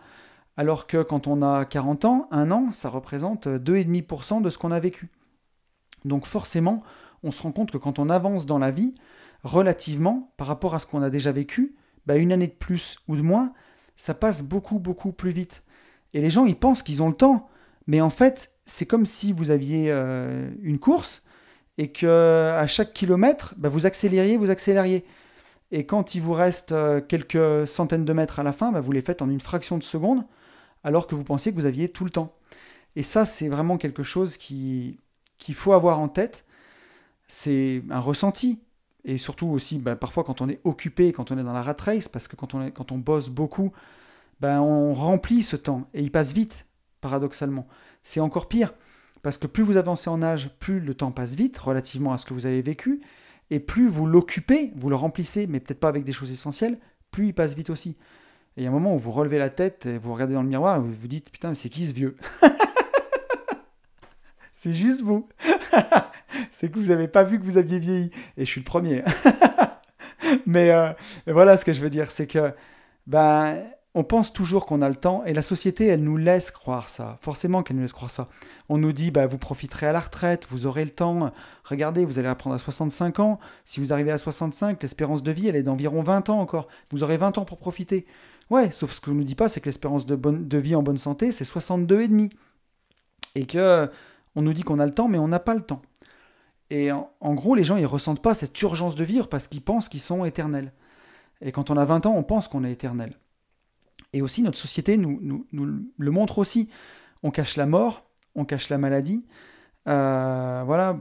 Alors que quand on a 40 ans, un an, ça représente 2,5% de ce qu'on a vécu. Donc forcément, on se rend compte que quand on avance dans la vie, relativement, par rapport à ce qu'on a déjà vécu, une année de plus ou de moins, ça passe beaucoup, beaucoup plus vite. Et les gens, ils pensent qu'ils ont le temps. Mais en fait, c'est comme si vous aviez une course et qu'à chaque kilomètre, vous accélériez. Et quand il vous reste quelques centaines de mètres à la fin, vous les faites en une fraction de seconde, alors que vous pensiez que vous aviez tout le temps. Et ça, c'est vraiment quelque chose qu'il faut avoir en tête. C'est un ressenti. Et surtout aussi, parfois quand on est occupé, quand on est dans la rat race, parce que quand on bosse beaucoup, on remplit ce temps. Et il passe vite, paradoxalement. C'est encore pire. Parce que plus vous avancez en âge, plus le temps passe vite, relativement à ce que vous avez vécu. Et plus vous l'occupez, vous le remplissez, mais peut-être pas avec des choses essentielles, plus il passe vite aussi. Et il y a un moment où vous relevez la tête, et vous regardez dans le miroir, et vous vous dites, putain, c'est qui ce vieux? C'est juste vous. C'est que vous n'avez pas vu que vous aviez vieilli. Et je suis le premier. mais voilà ce que je veux dire, c'est que on pense toujours qu'on a le temps et la société, elle nous laisse croire ça. Forcément qu'elle nous laisse croire ça. On nous dit, vous profiterez à la retraite, vous aurez le temps. Regardez, vous allez apprendre à 65 ans. Si vous arrivez à 65, l'espérance de vie, elle est d'environ 20 ans encore. Vous aurez 20 ans pour profiter. Ouais, sauf ce qu'on ne nous dit pas, c'est que l'espérance de vie en bonne santé, c'est 62,5. Et que on nous dit qu'on a le temps, mais on n'a pas le temps. Et en gros, les gens, ils ne ressentent pas cette urgence de vivre parce qu'ils pensent qu'ils sont éternels. Et quand on a 20 ans, on pense qu'on est éternel. Et aussi, notre société nous le montre aussi. On cache la mort, on cache la maladie. Voilà,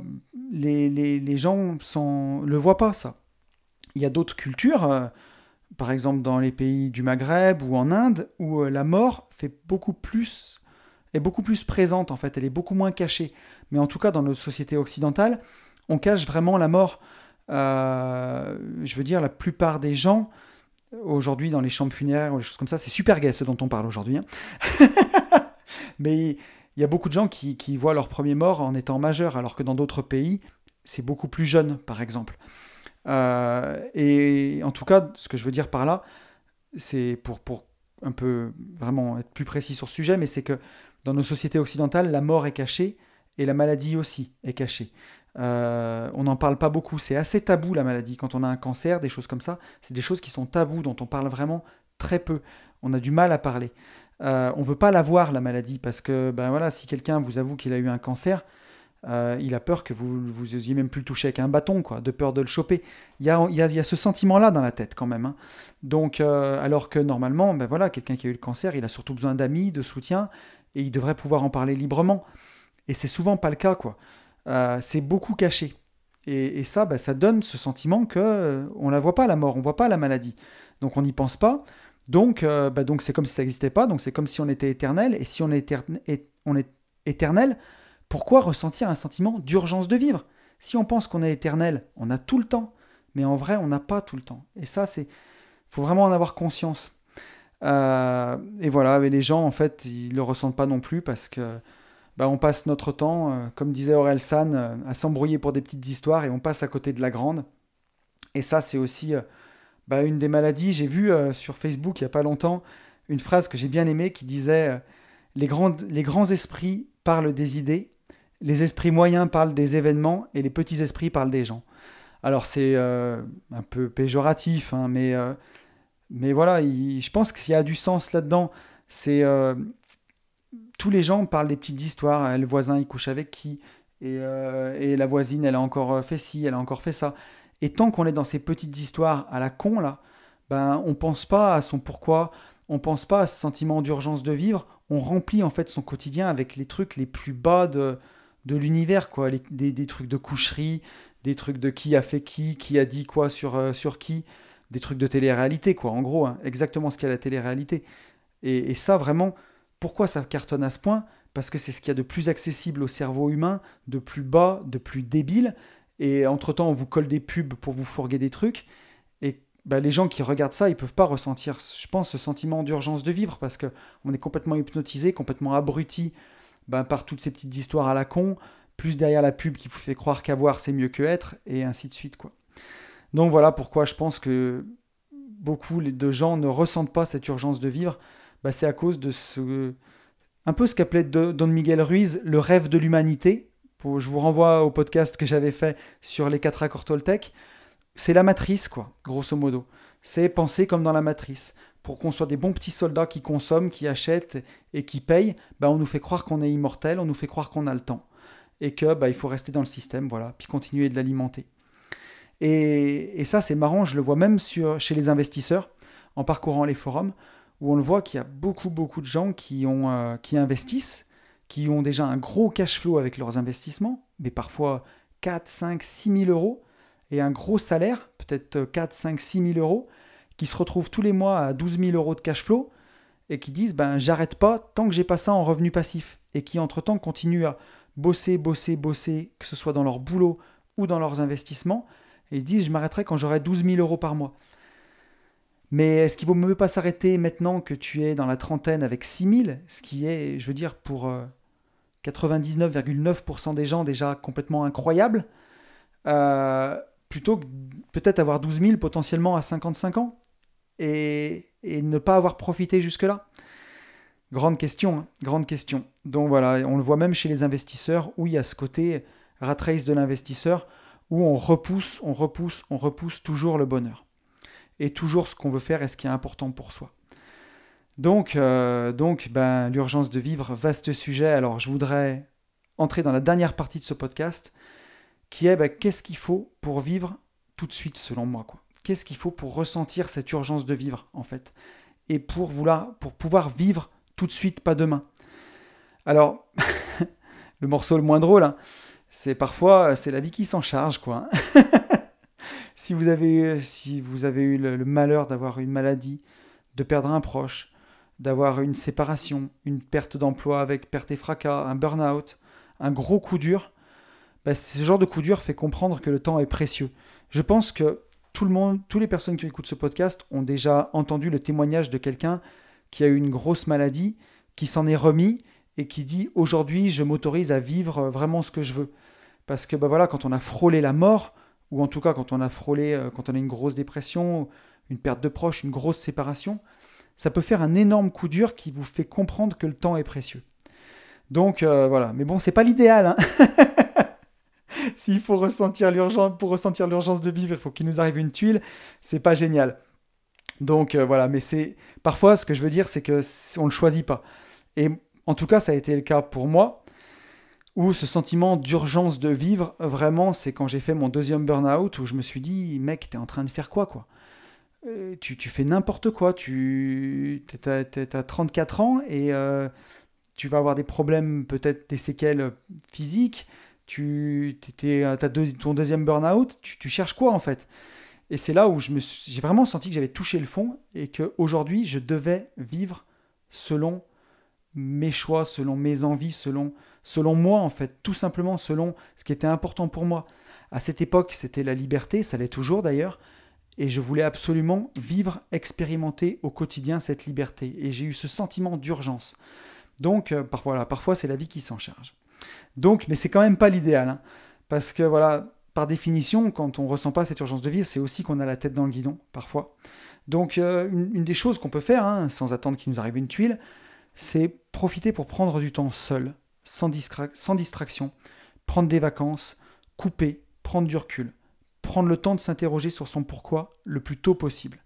les gens ne le voient pas, ça. Il y a d'autres cultures, par exemple dans les pays du Maghreb ou en Inde, où la mort est beaucoup plus présente, en fait. Elle est beaucoup moins cachée. Mais en tout cas, dans notre société occidentale, on cache vraiment la mort. Je veux dire, la plupart des gens, aujourd'hui, dans les chambres funéraires ou les choses comme ça, c'est super gai ce dont on parle aujourd'hui. Mais il y a beaucoup de gens qui voient leur premier mort en étant majeur, alors que dans d'autres pays, c'est beaucoup plus jeune, par exemple. Et en tout cas, ce que je veux dire par là, c'est pour un peu vraiment être plus précis sur ce sujet, mais c'est que dans nos sociétés occidentales, la mort est cachée et la maladie aussi est cachée. On n'en parle pas beaucoup, c'est assez tabou la maladie. Quand on a un cancer, des choses comme ça, c'est des choses qui sont tabous, dont on parle vraiment très peu. On a du mal à parler. On ne veut pas la voir, la maladie, parce que voilà, si quelqu'un vous avoue qu'il a eu un cancer, il a peur que vous osiez même plus le toucher avec un bâton, quoi, de peur de le choper. Il y a ce sentiment-là dans la tête quand même. Hein. Donc, alors que normalement, voilà, quelqu'un qui a eu le cancer, il a surtout besoin d'amis, de soutien, et il devrait pouvoir en parler librement. Et c'est souvent pas le cas, quoi. C'est beaucoup caché. Et ça, ça donne ce sentiment qu'on la voit pas, la mort, on voit pas la maladie. Donc on n'y pense pas. Donc c'est comme si ça n'existait pas. Donc c'est comme si on était éternel. Et si on est éternel, pourquoi ressentir un sentiment d'urgence de vivre? Si on pense qu'on est éternel, on a tout le temps. Mais en vrai, on n'a pas tout le temps. Et ça, faut vraiment en avoir conscience. Et voilà, mais les gens, en fait, ils ne le ressentent pas non plus parce que on passe notre temps, comme disait Aurel San, à s'embrouiller pour des petites histoires et on passe à côté de la grande. Et ça, c'est aussi une des maladies. J'ai vu sur Facebook, il n'y a pas longtemps, une phrase que j'ai bien aimée qui disait les grands esprits parlent des idées, les esprits moyens parlent des événements et les petits esprits parlent des gens. Alors c'est un peu péjoratif, hein, mais voilà, je pense qu'il y a du sens là-dedans. C'est tous les gens parlent des petites histoires. Le voisin, il couche avec qui et la voisine, elle a encore fait ci, elle a encore fait ça. Et tant qu'on est dans ces petites histoires à la con, là, on pense pas à son pourquoi, on pense pas à ce sentiment d'urgence de vivre. On remplit en fait son quotidien avec les trucs les plus bas de l'univers, quoi. Des trucs de coucherie, des trucs de qui a fait qui a dit quoi sur qui, des trucs de télé-réalité, quoi. En gros, hein, exactement ce qu'est la télé-réalité. Et ça, vraiment, pourquoi ça cartonne à ce point? Parce que c'est ce qu'il y a de plus accessible au cerveau humain, de plus bas, de plus débile. Et entre-temps, on vous colle des pubs pour vous fourguer des trucs. Et les gens qui regardent ça, ils ne peuvent pas ressentir, je pense, ce sentiment d'urgence de vivre parce qu'on est complètement hypnotisé, complètement abruti par toutes ces petites histoires à la con, plus derrière la pub qui vous fait croire qu'avoir c'est mieux que être, et ainsi de suite, quoi. Donc voilà pourquoi je pense que beaucoup de gens ne ressentent pas cette urgence de vivre. C'est à cause de un peu ce qu'appelait Don Miguel Ruiz le rêve de l'humanité. Je vous renvoie au podcast que j'avais fait sur les 4 accords Toltec. C'est la matrice, quoi, grosso modo. C'est penser comme dans la matrice. Pour qu'on soit des bons petits soldats qui consomment, qui achètent et qui payent, on nous fait croire qu'on est immortel, on nous fait croire qu'on a le temps. Et que il faut rester dans le système, voilà, puis continuer de l'alimenter. Et ça, c'est marrant, je le vois même chez les investisseurs, en parcourant les forums, où on le voit qu'il y a beaucoup de gens qui investissent, qui ont déjà un gros cash flow avec leurs investissements, mais parfois 4, 5, 6 000 euros, et un gros salaire, peut-être 4, 5, 6 000 euros, qui se retrouvent tous les mois à 12 000 euros de cash flow, et qui disent j'arrête pas tant que j'ai pas ça en revenu passif, et qui entre-temps continuent à bosser, que ce soit dans leur boulot ou dans leurs investissements, et ils disent je m'arrêterai quand j'aurai 12 000 euros par mois. Mais est-ce qu'il ne vaut mieux pas s'arrêter maintenant que tu es dans la trentaine avec 6 000, ce qui est, je veux dire, pour 99,9% des gens déjà complètement incroyable, plutôt que peut-être avoir 12 000 potentiellement à 55 ans et ne pas avoir profité jusque-là? Grande question, hein, grande question. Donc voilà, on le voit même chez les investisseurs où il y a ce côté rat race de l'investisseur où on repousse toujours le bonheur. Et toujours ce qu'on veut faire et ce qui est important pour soi. Donc l'urgence de vivre, vaste sujet. Alors, je voudrais entrer dans la dernière partie de ce podcast, qui est qu'est-ce qu'il faut pour vivre tout de suite, selon moi, quoi. Qu'est-ce qu'il faut pour ressentir cette urgence de vivre, en fait, et pour pouvoir vivre tout de suite, pas demain. Alors, le morceau le moins drôle, hein, c'est la vie qui s'en charge, quoi. Si vous avez eu le malheur d'avoir une maladie, de perdre un proche, d'avoir une séparation, une perte d'emploi avec perte et fracas, un burn-out, un gros coup dur, ce genre de coup dur fait comprendre que le temps est précieux. Je pense que toutes les personnes qui écoutent ce podcast ont déjà entendu le témoignage de quelqu'un qui a eu une grosse maladie, qui s'en est remis et qui dit « Aujourd'hui, je m'autorise à vivre vraiment ce que je veux ». Parce que quand on a frôlé la mort, ou en tout cas quand on a une grosse dépression, une perte de proche, une grosse séparation, ça peut faire un énorme coup dur qui vous fait comprendre que le temps est précieux. Donc voilà, mais bon, c'est pas l'idéal, hein. S'il faut pour ressentir l'urgence de vivre, il faut qu'il nous arrive une tuile, c'est pas génial. Donc voilà, mais parfois ce que je veux dire, c'est que on le choisit pas. Et en tout cas, ça a été le cas pour moi, où ce sentiment d'urgence de vivre, vraiment, c'est quand j'ai fait mon deuxième burn-out, où je me suis dit, mec, t'es en train de faire quoi tu fais n'importe quoi, t'as 34 ans et tu vas avoir des problèmes, peut-être des séquelles physiques, t'as ton deuxième burn-out, tu cherches quoi en fait? Et c'est là où j'ai vraiment senti que j'avais touché le fond et qu'aujourd'hui, je devais vivre selon mes choix, selon mes envies, selon selon moi en fait, tout simplement selon ce qui était important pour moi. À cette époque, c'était la liberté, ça l'est toujours d'ailleurs, et je voulais absolument vivre, expérimenter au quotidien cette liberté. Et j'ai eu ce sentiment d'urgence. Donc, parfois c'est la vie qui s'en charge. Donc, mais c'est quand même pas l'idéal, hein, parce que voilà, par définition, quand on ressent pas cette urgence de vivre, c'est aussi qu'on a la tête dans le guidon, parfois. Donc, une des choses qu'on peut faire, hein, sans attendre qu'il nous arrive une tuile, c'est profiter pour prendre du temps seul, sans distraction, prendre des vacances, couper, prendre du recul, prendre le temps de s'interroger sur son pourquoi le plus tôt possible.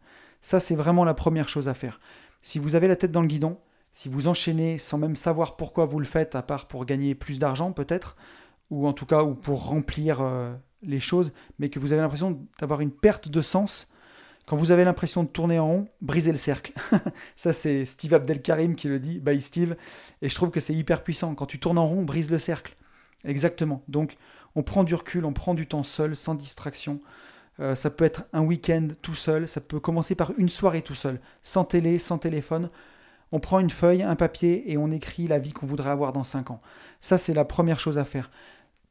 Ça, c'est vraiment la première chose à faire. Si vous avez la tête dans le guidon, si vous enchaînez sans même savoir pourquoi vous le faites, à part pour gagner plus d'argent peut-être, ou en tout cas ou pour remplir les choses, mais que vous avez l'impression d'avoir une perte de sens, quand vous avez l'impression de tourner en rond, brisez le cercle. Ça, c'est Steve Abdelkarim qui le dit, by Steve, et je trouve que c'est hyper puissant. Quand tu tournes en rond, brise le cercle. Exactement. Donc, on prend du recul, on prend du temps seul, sans distraction. Ça peut être un week-end tout seul, ça peut commencer par une soirée tout seul, sans télé, sans téléphone. On prend une feuille, un papier et on écrit la vie qu'on voudrait avoir dans 5 ans. Ça, c'est la première chose à faire.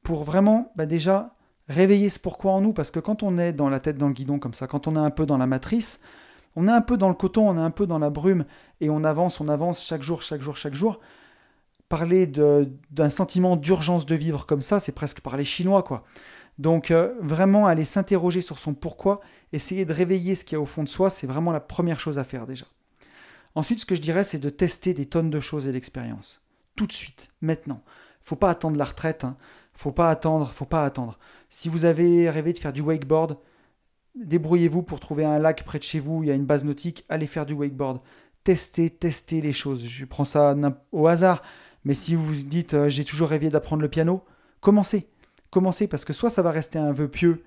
Pour vraiment, déjà, réveiller ce pourquoi en nous, parce que quand on est dans la tête dans le guidon comme ça, quand on est un peu dans la matrice, on est un peu dans le coton, on est un peu dans la brume, et on avance chaque jour. Parler d'un sentiment d'urgence de vivre comme ça, c'est presque parler chinois, quoi. Donc, vraiment aller s'interroger sur son pourquoi, essayer de réveiller ce qu'il y a au fond de soi, c'est vraiment la première chose à faire déjà. Ensuite, ce que je dirais, c'est de tester des tonnes de choses et d'expériences. Tout de suite, maintenant. Faut pas attendre la retraite, hein. Faut pas attendre. Si vous avez rêvé de faire du wakeboard, débrouillez-vous pour trouver un lac près de chez vous, il y a une base nautique, allez faire du wakeboard. Testez les choses. Je prends ça au hasard, mais si vous vous dites j'ai toujours rêvé d'apprendre le piano, commencez parce que soit ça va rester un vœu pieux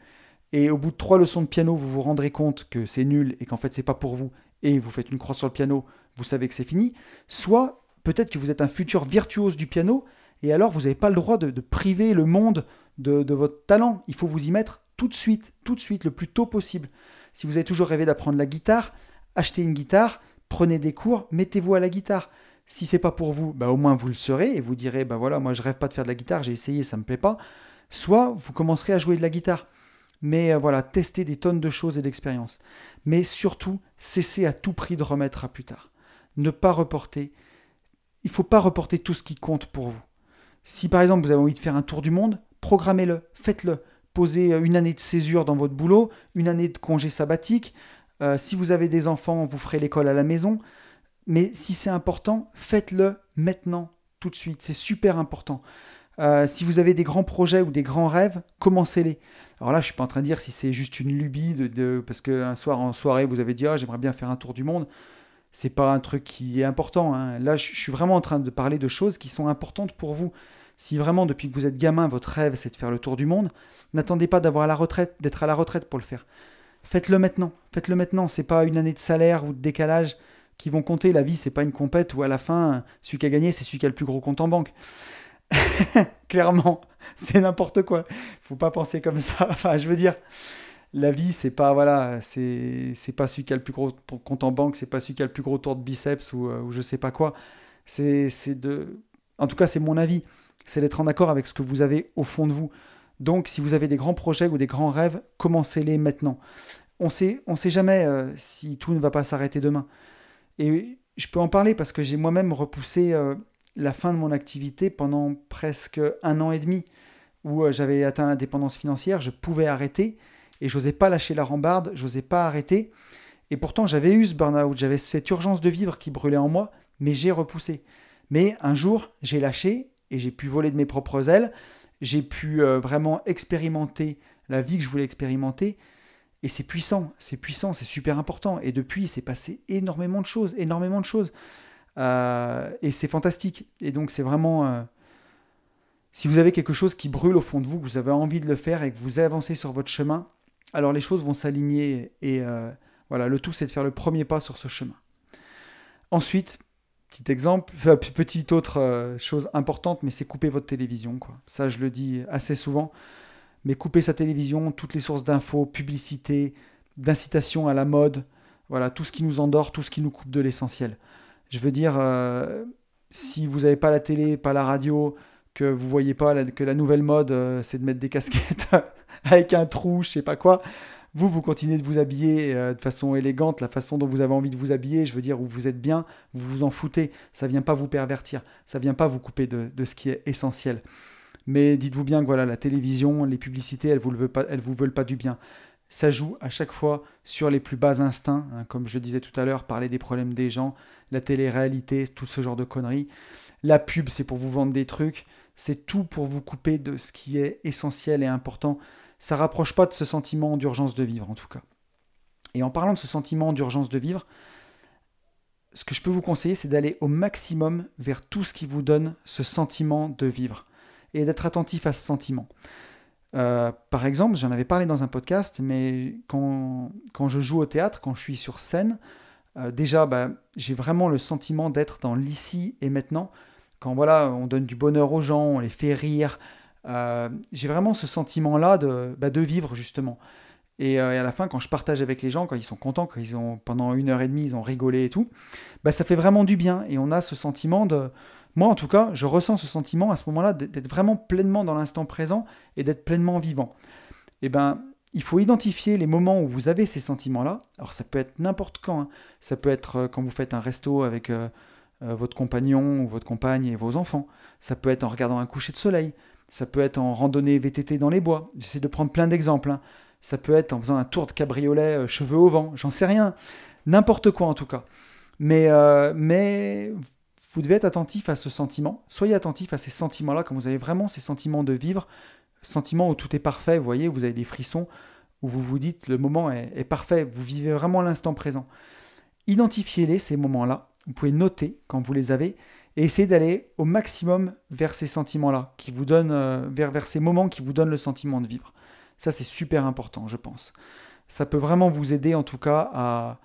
et au bout de 3 leçons de piano, vous vous rendrez compte que c'est nul et qu'en fait c'est pas pour vous et vous faites une croix sur le piano, vous savez que c'est fini, soit peut-être que vous êtes un futur virtuose du piano et alors vous n'avez pas le droit de priver le monde de votre talent. Il faut vous y mettre tout de suite, le plus tôt possible. Si vous avez toujours rêvé d'apprendre la guitare, achetez une guitare, prenez des cours, mettez-vous à la guitare. Si c'est pas pour vous, au moins vous le serez et vous direz voilà, moi je rêve pas de faire de la guitare, j'ai essayé, ça me plaît pas. Soit vous commencerez à jouer de la guitare. Mais voilà, testez des tonnes de choses et d'expériences. Mais surtout, cessez à tout prix de remettre à plus tard. Ne pas reporter. Il ne faut pas reporter tout ce qui compte pour vous. Si par exemple vous avez envie de faire un tour du monde, programmez-le, faites-le. Posez une année de césure dans votre boulot, une année de congé sabbatique. Si vous avez des enfants, vous ferez l'école à la maison. Mais si c'est important, faites-le maintenant, tout de suite. C'est super important. Si vous avez des grands projets ou des grands rêves, commencez-les. Alors là, je ne suis pas en train de dire si c'est juste une lubie, parce qu'un soir en soirée, vous avez dit « j'aimerais bien faire un tour du monde ». C'est pas un truc qui est important, hein. Là, je suis vraiment en train de parler de choses qui sont importantes pour vous. Si vraiment, depuis que vous êtes gamin, votre rêve, c'est de faire le tour du monde, n'attendez pas d'être à la retraite pour le faire. Faites-le maintenant. C'est pas une année de salaire ou de décalage qui vont compter. La vie, c'est pas une compète où à la fin, celui qui a gagné, c'est celui qui a le plus gros compte en banque. Clairement, c'est n'importe quoi. Faut pas penser comme ça. Enfin, je veux dire, la vie, c'est pas c'est pas celui qui a le plus gros compte en banque, c'est pas celui qui a le plus gros tour de biceps ou je sais pas quoi. En tout cas, c'est mon avis. C'est d'être en accord avec ce que vous avez au fond de vous. Donc, si vous avez des grands projets ou des grands rêves, commencez-les maintenant. On sait jamais si tout ne va pas s'arrêter demain. Et je peux en parler parce que j'ai moi-même repoussé la fin de mon activité pendant presque 1 an et demi où j'avais atteint l'indépendance financière, je pouvais arrêter et je n'osais pas lâcher la rambarde, je n'osais pas arrêter. Et pourtant, j'avais eu ce burn-out, j'avais cette urgence de vivre qui brûlait en moi, mais j'ai repoussé. Mais un jour, j'ai lâché et j'ai pu voler de mes propres ailes, j'ai pu vraiment expérimenter la vie que je voulais expérimenter. Et c'est puissant, c'est super important. Et depuis, il s'est passé énormément de choses. Et c'est fantastique. Et donc, c'est vraiment... si vous avez quelque chose qui brûle au fond de vous, que vous avez envie de le faire et que vous avancez sur votre chemin, alors les choses vont s'aligner. Et voilà, le tout, c'est de faire le premier pas sur ce chemin. Ensuite, petite autre chose importante, mais c'est couper votre télévision, quoi. Ça, je le dis assez souvent. Mais couper sa télévision, toutes les sources d'infos, publicité, d'incitation à la mode, voilà, tout ce qui nous endort, tout ce qui nous coupe de l'essentiel. Je veux dire, si vous n'avez pas la télé, pas la radio, que vous ne voyez pas que la nouvelle mode, c'est de mettre des casquettes avec un trou, je ne sais pas quoi. Vous continuez de vous habiller de façon élégante, la façon dont vous avez envie de vous habiller, je veux dire, où vous êtes bien, vous vous en foutez. Ça ne vient pas vous pervertir, ça ne vient pas vous couper de ce qui est essentiel. Mais dites-vous bien que voilà, la télévision, les publicités, elles vous veulent pas du bien. Ça joue à chaque fois sur les plus bas instincts, hein, comme je disais tout à l'heure, parler des problèmes des gens, la télé-réalité, tout ce genre de conneries. La pub, c'est pour vous vendre des trucs, c'est tout pour vous couper de ce qui est essentiel et important. Ça ne rapproche pas de ce sentiment d'urgence de vivre, en tout cas. Et en parlant de ce sentiment d'urgence de vivre, ce que je peux vous conseiller, c'est d'aller au maximum vers tout ce qui vous donne ce sentiment de vivre et d'être attentif à ce sentiment. Par exemple, j'en avais parlé dans un podcast, mais quand je joue au théâtre, quand je suis sur scène, déjà, j'ai vraiment le sentiment d'être dans l'ici et maintenant. Quand voilà, on donne du bonheur aux gens, on les fait rire, j'ai vraiment ce sentiment-là de vivre justement. Et à la fin, quand je partage avec les gens, quand ils sont contents, quand pendant 1h30, ils ont rigolé et tout, ça fait vraiment du bien. Et on a ce sentiment de... Moi, en tout cas, je ressens ce sentiment à ce moment-là d'être vraiment pleinement dans l'instant présent et d'être pleinement vivant. Et il faut identifier les moments où vous avez ces sentiments-là. Alors, ça peut être n'importe quand. Hein. Ça peut être quand vous faites un resto avec votre compagnon ou votre compagne et vos enfants. Ça peut être en regardant un coucher de soleil. Ça peut être en randonnée VTT dans les bois. J'essaie de prendre plein d'exemples. Hein. Ça peut être en faisant un tour de cabriolet cheveux au vent. J'en sais rien. N'importe quoi, en tout cas. Mais vous devez être attentif à ce sentiment. Soyez attentif à ces sentiments-là quand vous avez vraiment ces sentiments de vivre, sentiments où tout est parfait. Vous voyez, vous avez des frissons où vous vous dites le moment est parfait. Vous vivez vraiment l'instant présent. Identifiez-les, ces moments-là. Vous pouvez noter quand vous les avez et essayez d'aller au maximum vers ces sentiments-là, qui vous donnent, vers ces moments qui vous donnent le sentiment de vivre. Ça, c'est super important, je pense. Ça peut vraiment vous aider, en tout cas, à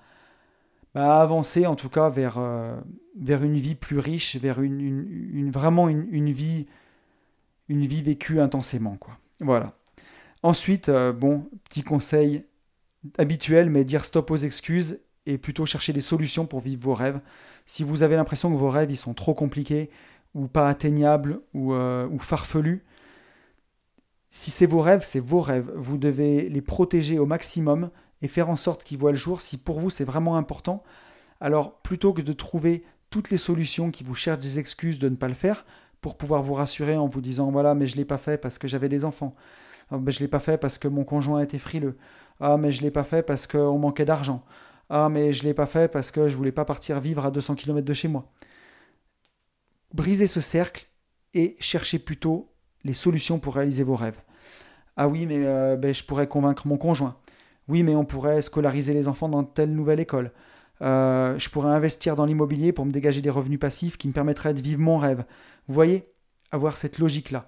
avancer, en tout cas, vers une vie plus riche, vers vraiment une vie vécue intensément, quoi. Voilà. Ensuite, petit conseil habituel, mais dire stop aux excuses et plutôt chercher des solutions pour vivre vos rêves. Si vous avez l'impression que vos rêves ils sont trop compliqués ou pas atteignables ou farfelus, si c'est vos rêves, c'est vos rêves. Vous devez les protéger au maximum et faire en sorte qu'ils voient le jour. Si pour vous c'est vraiment important, alors plutôt que de trouver toutes les solutions qui vous cherchent des excuses de ne pas le faire, pour pouvoir vous rassurer en vous disant voilà, mais je ne l'ai pas fait parce que j'avais des enfants. Je ne l'ai pas fait parce que mon conjoint était frileux. Ah, mais je ne l'ai pas fait parce qu'on manquait d'argent. Ah, mais je ne l'ai pas fait parce que je ne voulais pas partir vivre à 200 km de chez moi. Brisez ce cercle et cherchez plutôt les solutions pour réaliser vos rêves. Ah oui, mais je pourrais convaincre mon conjoint. Oui, mais on pourrait scolariser les enfants dans telle nouvelle école. Je pourrais investir dans l'immobilier pour me dégager des revenus passifs qui me permettraient de vivre mon rêve. Vous voyez, avoir cette logique-là.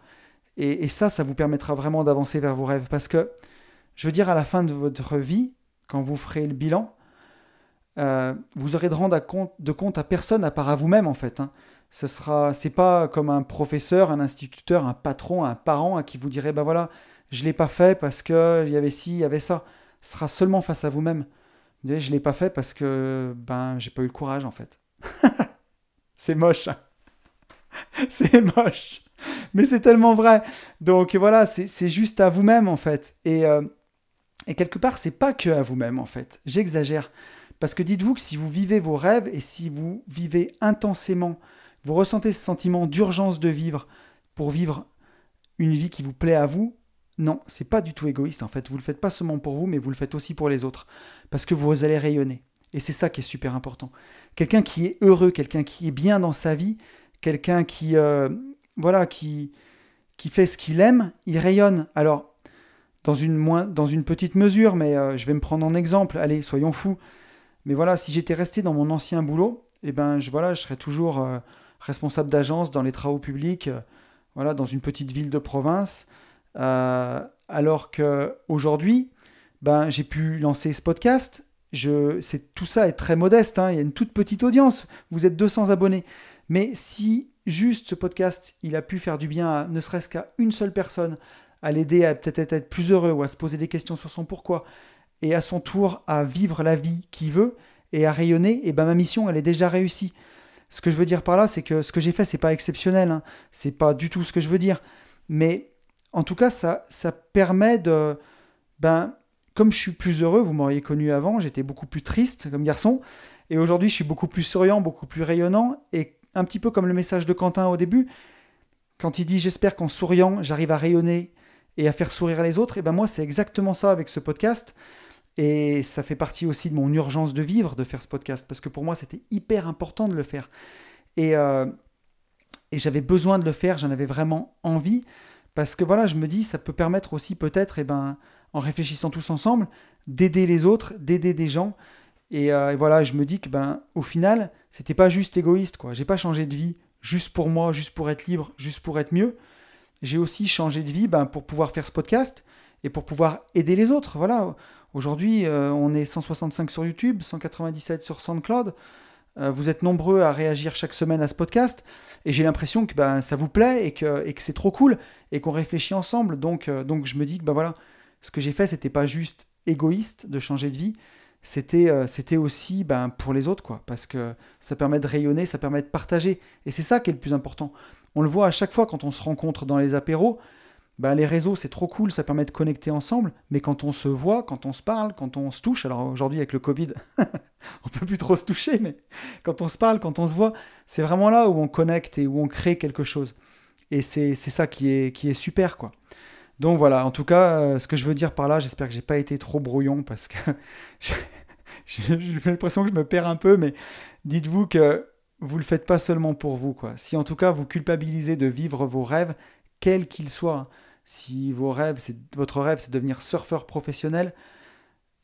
Et ça vous permettra vraiment d'avancer vers vos rêves. Parce que, je veux dire, à la fin de votre vie, quand vous ferez le bilan, vous aurez de rendre compte à personne à part à vous-même, en fait. Hein. C'est pas comme un professeur, un instituteur, un patron, un parent à qui vous direz, voilà, je ne l'ai pas fait parce qu'il y avait ci, il y avait ça. Ce sera seulement face à vous-même. Vous direz, je ne l'ai pas fait parce que j'ai pas eu le courage, en fait. C'est moche. Hein. C'est moche. Mais c'est tellement vrai. Donc voilà, c'est juste à vous-même, en fait. Et quelque part, c'est pas que à vous-même, en fait. J'exagère. Parce que dites-vous que si vous vivez vos rêves et si vous vivez intensément, vous ressentez ce sentiment d'urgence de vivre pour vivre une vie qui vous plaît à vous, non, c'est pas du tout égoïste en fait. Vous le faites pas seulement pour vous, mais vous le faites aussi pour les autres. Parce que vous allez rayonner. Et c'est ça qui est super important. Quelqu'un qui est heureux, quelqu'un qui est bien dans sa vie, quelqu'un qui fait ce qu'il aime, il rayonne. Alors, dans une petite mesure, mais je vais me prendre en exemple. Allez, soyons fous. Mais voilà, si j'étais resté dans mon ancien boulot, je serais toujours responsable d'agence dans les travaux publics, dans une petite ville de province. Alors qu'aujourd'hui, j'ai pu lancer ce podcast. Tout ça est très modeste. Hein, il y a une toute petite audience. Vous êtes 200 abonnés. Mais si juste ce podcast, il a pu faire du bien ne serait-ce qu'à une seule personne, à l'aider à peut-être être plus heureux ou à se poser des questions sur son pourquoi, et à son tour à vivre la vie qu'il veut et à rayonner, ma mission, elle est déjà réussie. Ce que je veux dire par là, c'est que ce que j'ai fait, c'est pas exceptionnel, hein. C'est pas du tout ce que je veux dire. Mais en tout cas, ça permet de... Ben, comme je suis plus heureux, vous m'auriez connu avant, j'étais beaucoup plus triste comme garçon. Et aujourd'hui, je suis beaucoup plus souriant, beaucoup plus rayonnant. Et un petit peu comme le message de Quentin au début, quand il dit j'espère qu'en souriant, j'arrive à rayonner et à faire sourire les autres, et ben moi, c'est exactement ça avec ce podcast. Et ça fait partie aussi de mon urgence de vivre, de faire ce podcast, parce que pour moi, c'était hyper important de le faire. Et, euh, et j'avais besoin de le faire, j'en avais vraiment envie, parce que voilà, je me dis, ça peut permettre aussi peut-être, en réfléchissant tous ensemble, d'aider les autres, d'aider des gens. Et voilà, je me dis que au final, c'était pas juste égoïste, quoi. J'ai pas changé de vie juste pour moi, juste pour être libre, juste pour être mieux. J'ai aussi changé de vie pour pouvoir faire ce podcast et pour pouvoir aider les autres. Voilà. Aujourd'hui, on est 165 sur YouTube, 197 sur SoundCloud. Vous êtes nombreux à réagir chaque semaine à ce podcast et j'ai l'impression que ça vous plaît et que c'est trop cool et qu'on réfléchit ensemble. Donc je me dis que voilà, ce que j'ai fait, c'était pas juste égoïste de changer de vie, c'était aussi pour les autres, quoi, parce que ça permet de rayonner, ça permet de partager. Et c'est ça qui est le plus important. On le voit à chaque fois quand on se rencontre dans les apéros. Les réseaux, c'est trop cool, ça permet de connecter ensemble, mais quand on se voit, quand on se parle, quand on se touche, alors aujourd'hui avec le Covid, on peut plus trop se toucher, mais quand on se parle, quand on se voit, c'est vraiment là où on connecte et où on crée quelque chose. Et c'est ça qui est super, quoi. Donc voilà, en tout cas, ce que je veux dire par là, j'espère que j'ai pas été trop brouillon, parce que j'ai l'impression que je me perds un peu, mais dites-vous que vous le faites pas seulement pour vous, quoi. Si en tout cas vous culpabilisez de vivre vos rêves, quels qu'ils soient, si votre rêve c'est de devenir surfeur professionnel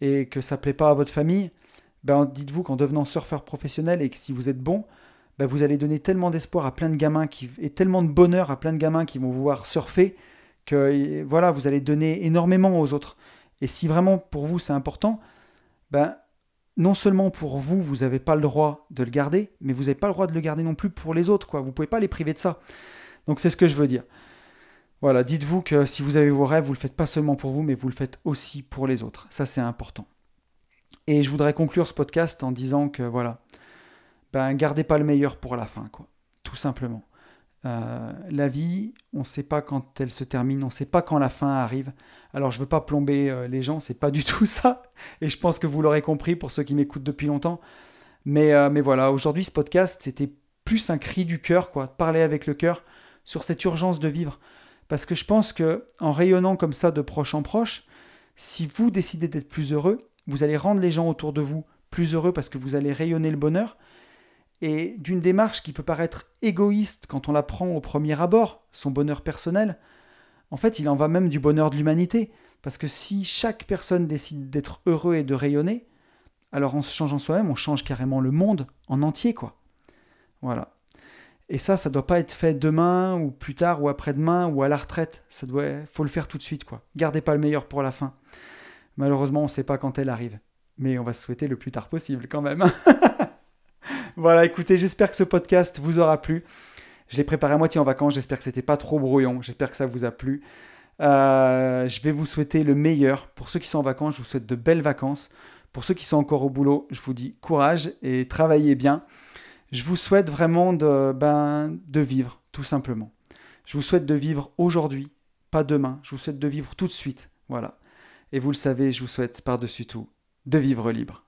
et que ça plaît pas à votre famille, dites-vous qu'en devenant surfeur professionnel et que si vous êtes bon, vous allez donner tellement d'espoir à plein de gamins et tellement de bonheur à plein de gamins qui vont vous voir surfer que voilà, vous allez donner énormément aux autres. Et si vraiment pour vous c'est important, non seulement pour vous, vous n'avez pas le droit de le garder, mais vous n'avez pas le droit de le garder non plus pour les autres, quoi. Vous ne pouvez pas les priver de ça. Donc c'est ce que je veux dire. Voilà, dites-vous que si vous avez vos rêves, vous ne le faites pas seulement pour vous, mais vous le faites aussi pour les autres. Ça, c'est important. Et je voudrais conclure ce podcast en disant que, voilà, gardez pas le meilleur pour la fin, quoi. Tout simplement. La vie, on ne sait pas quand elle se termine, on ne sait pas quand la fin arrive. Alors, je ne veux pas plomber les gens, c'est pas du tout ça. Et je pense que vous l'aurez compris pour ceux qui m'écoutent depuis longtemps. Mais voilà, aujourd'hui, ce podcast, c'était plus un cri du cœur, quoi, parler avec le cœur sur cette urgence de vivre. Parce que je pense qu'en rayonnant comme ça de proche en proche, si vous décidez d'être plus heureux, vous allez rendre les gens autour de vous plus heureux parce que vous allez rayonner le bonheur. Et d'une démarche qui peut paraître égoïste quand on la prend au premier abord, son bonheur personnel, en fait, il en va même du bonheur de l'humanité. Parce que si chaque personne décide d'être heureux et de rayonner, alors en se changeant soi-même, on change carrément le monde en entier, quoi. Voilà. Et ça doit pas être fait demain, ou plus tard, ou après-demain, ou à la retraite. Faut le faire tout de suite, quoi. Gardez pas le meilleur pour la fin. Malheureusement, on ne sait pas quand elle arrive. Mais on va se souhaiter le plus tard possible, quand même. Voilà, écoutez, j'espère que ce podcast vous aura plu. Je l'ai préparé à moitié en vacances, j'espère que c'était pas trop brouillon, j'espère que ça vous a plu. Je vais vous souhaiter le meilleur. Pour ceux qui sont en vacances, je vous souhaite de belles vacances. Pour ceux qui sont encore au boulot, je vous dis courage et travaillez bien. Je vous souhaite vraiment de vivre, tout simplement. Je vous souhaite de vivre aujourd'hui, pas demain. Je vous souhaite de vivre tout de suite, voilà. Et vous le savez, je vous souhaite par-dessus tout de vivre libre.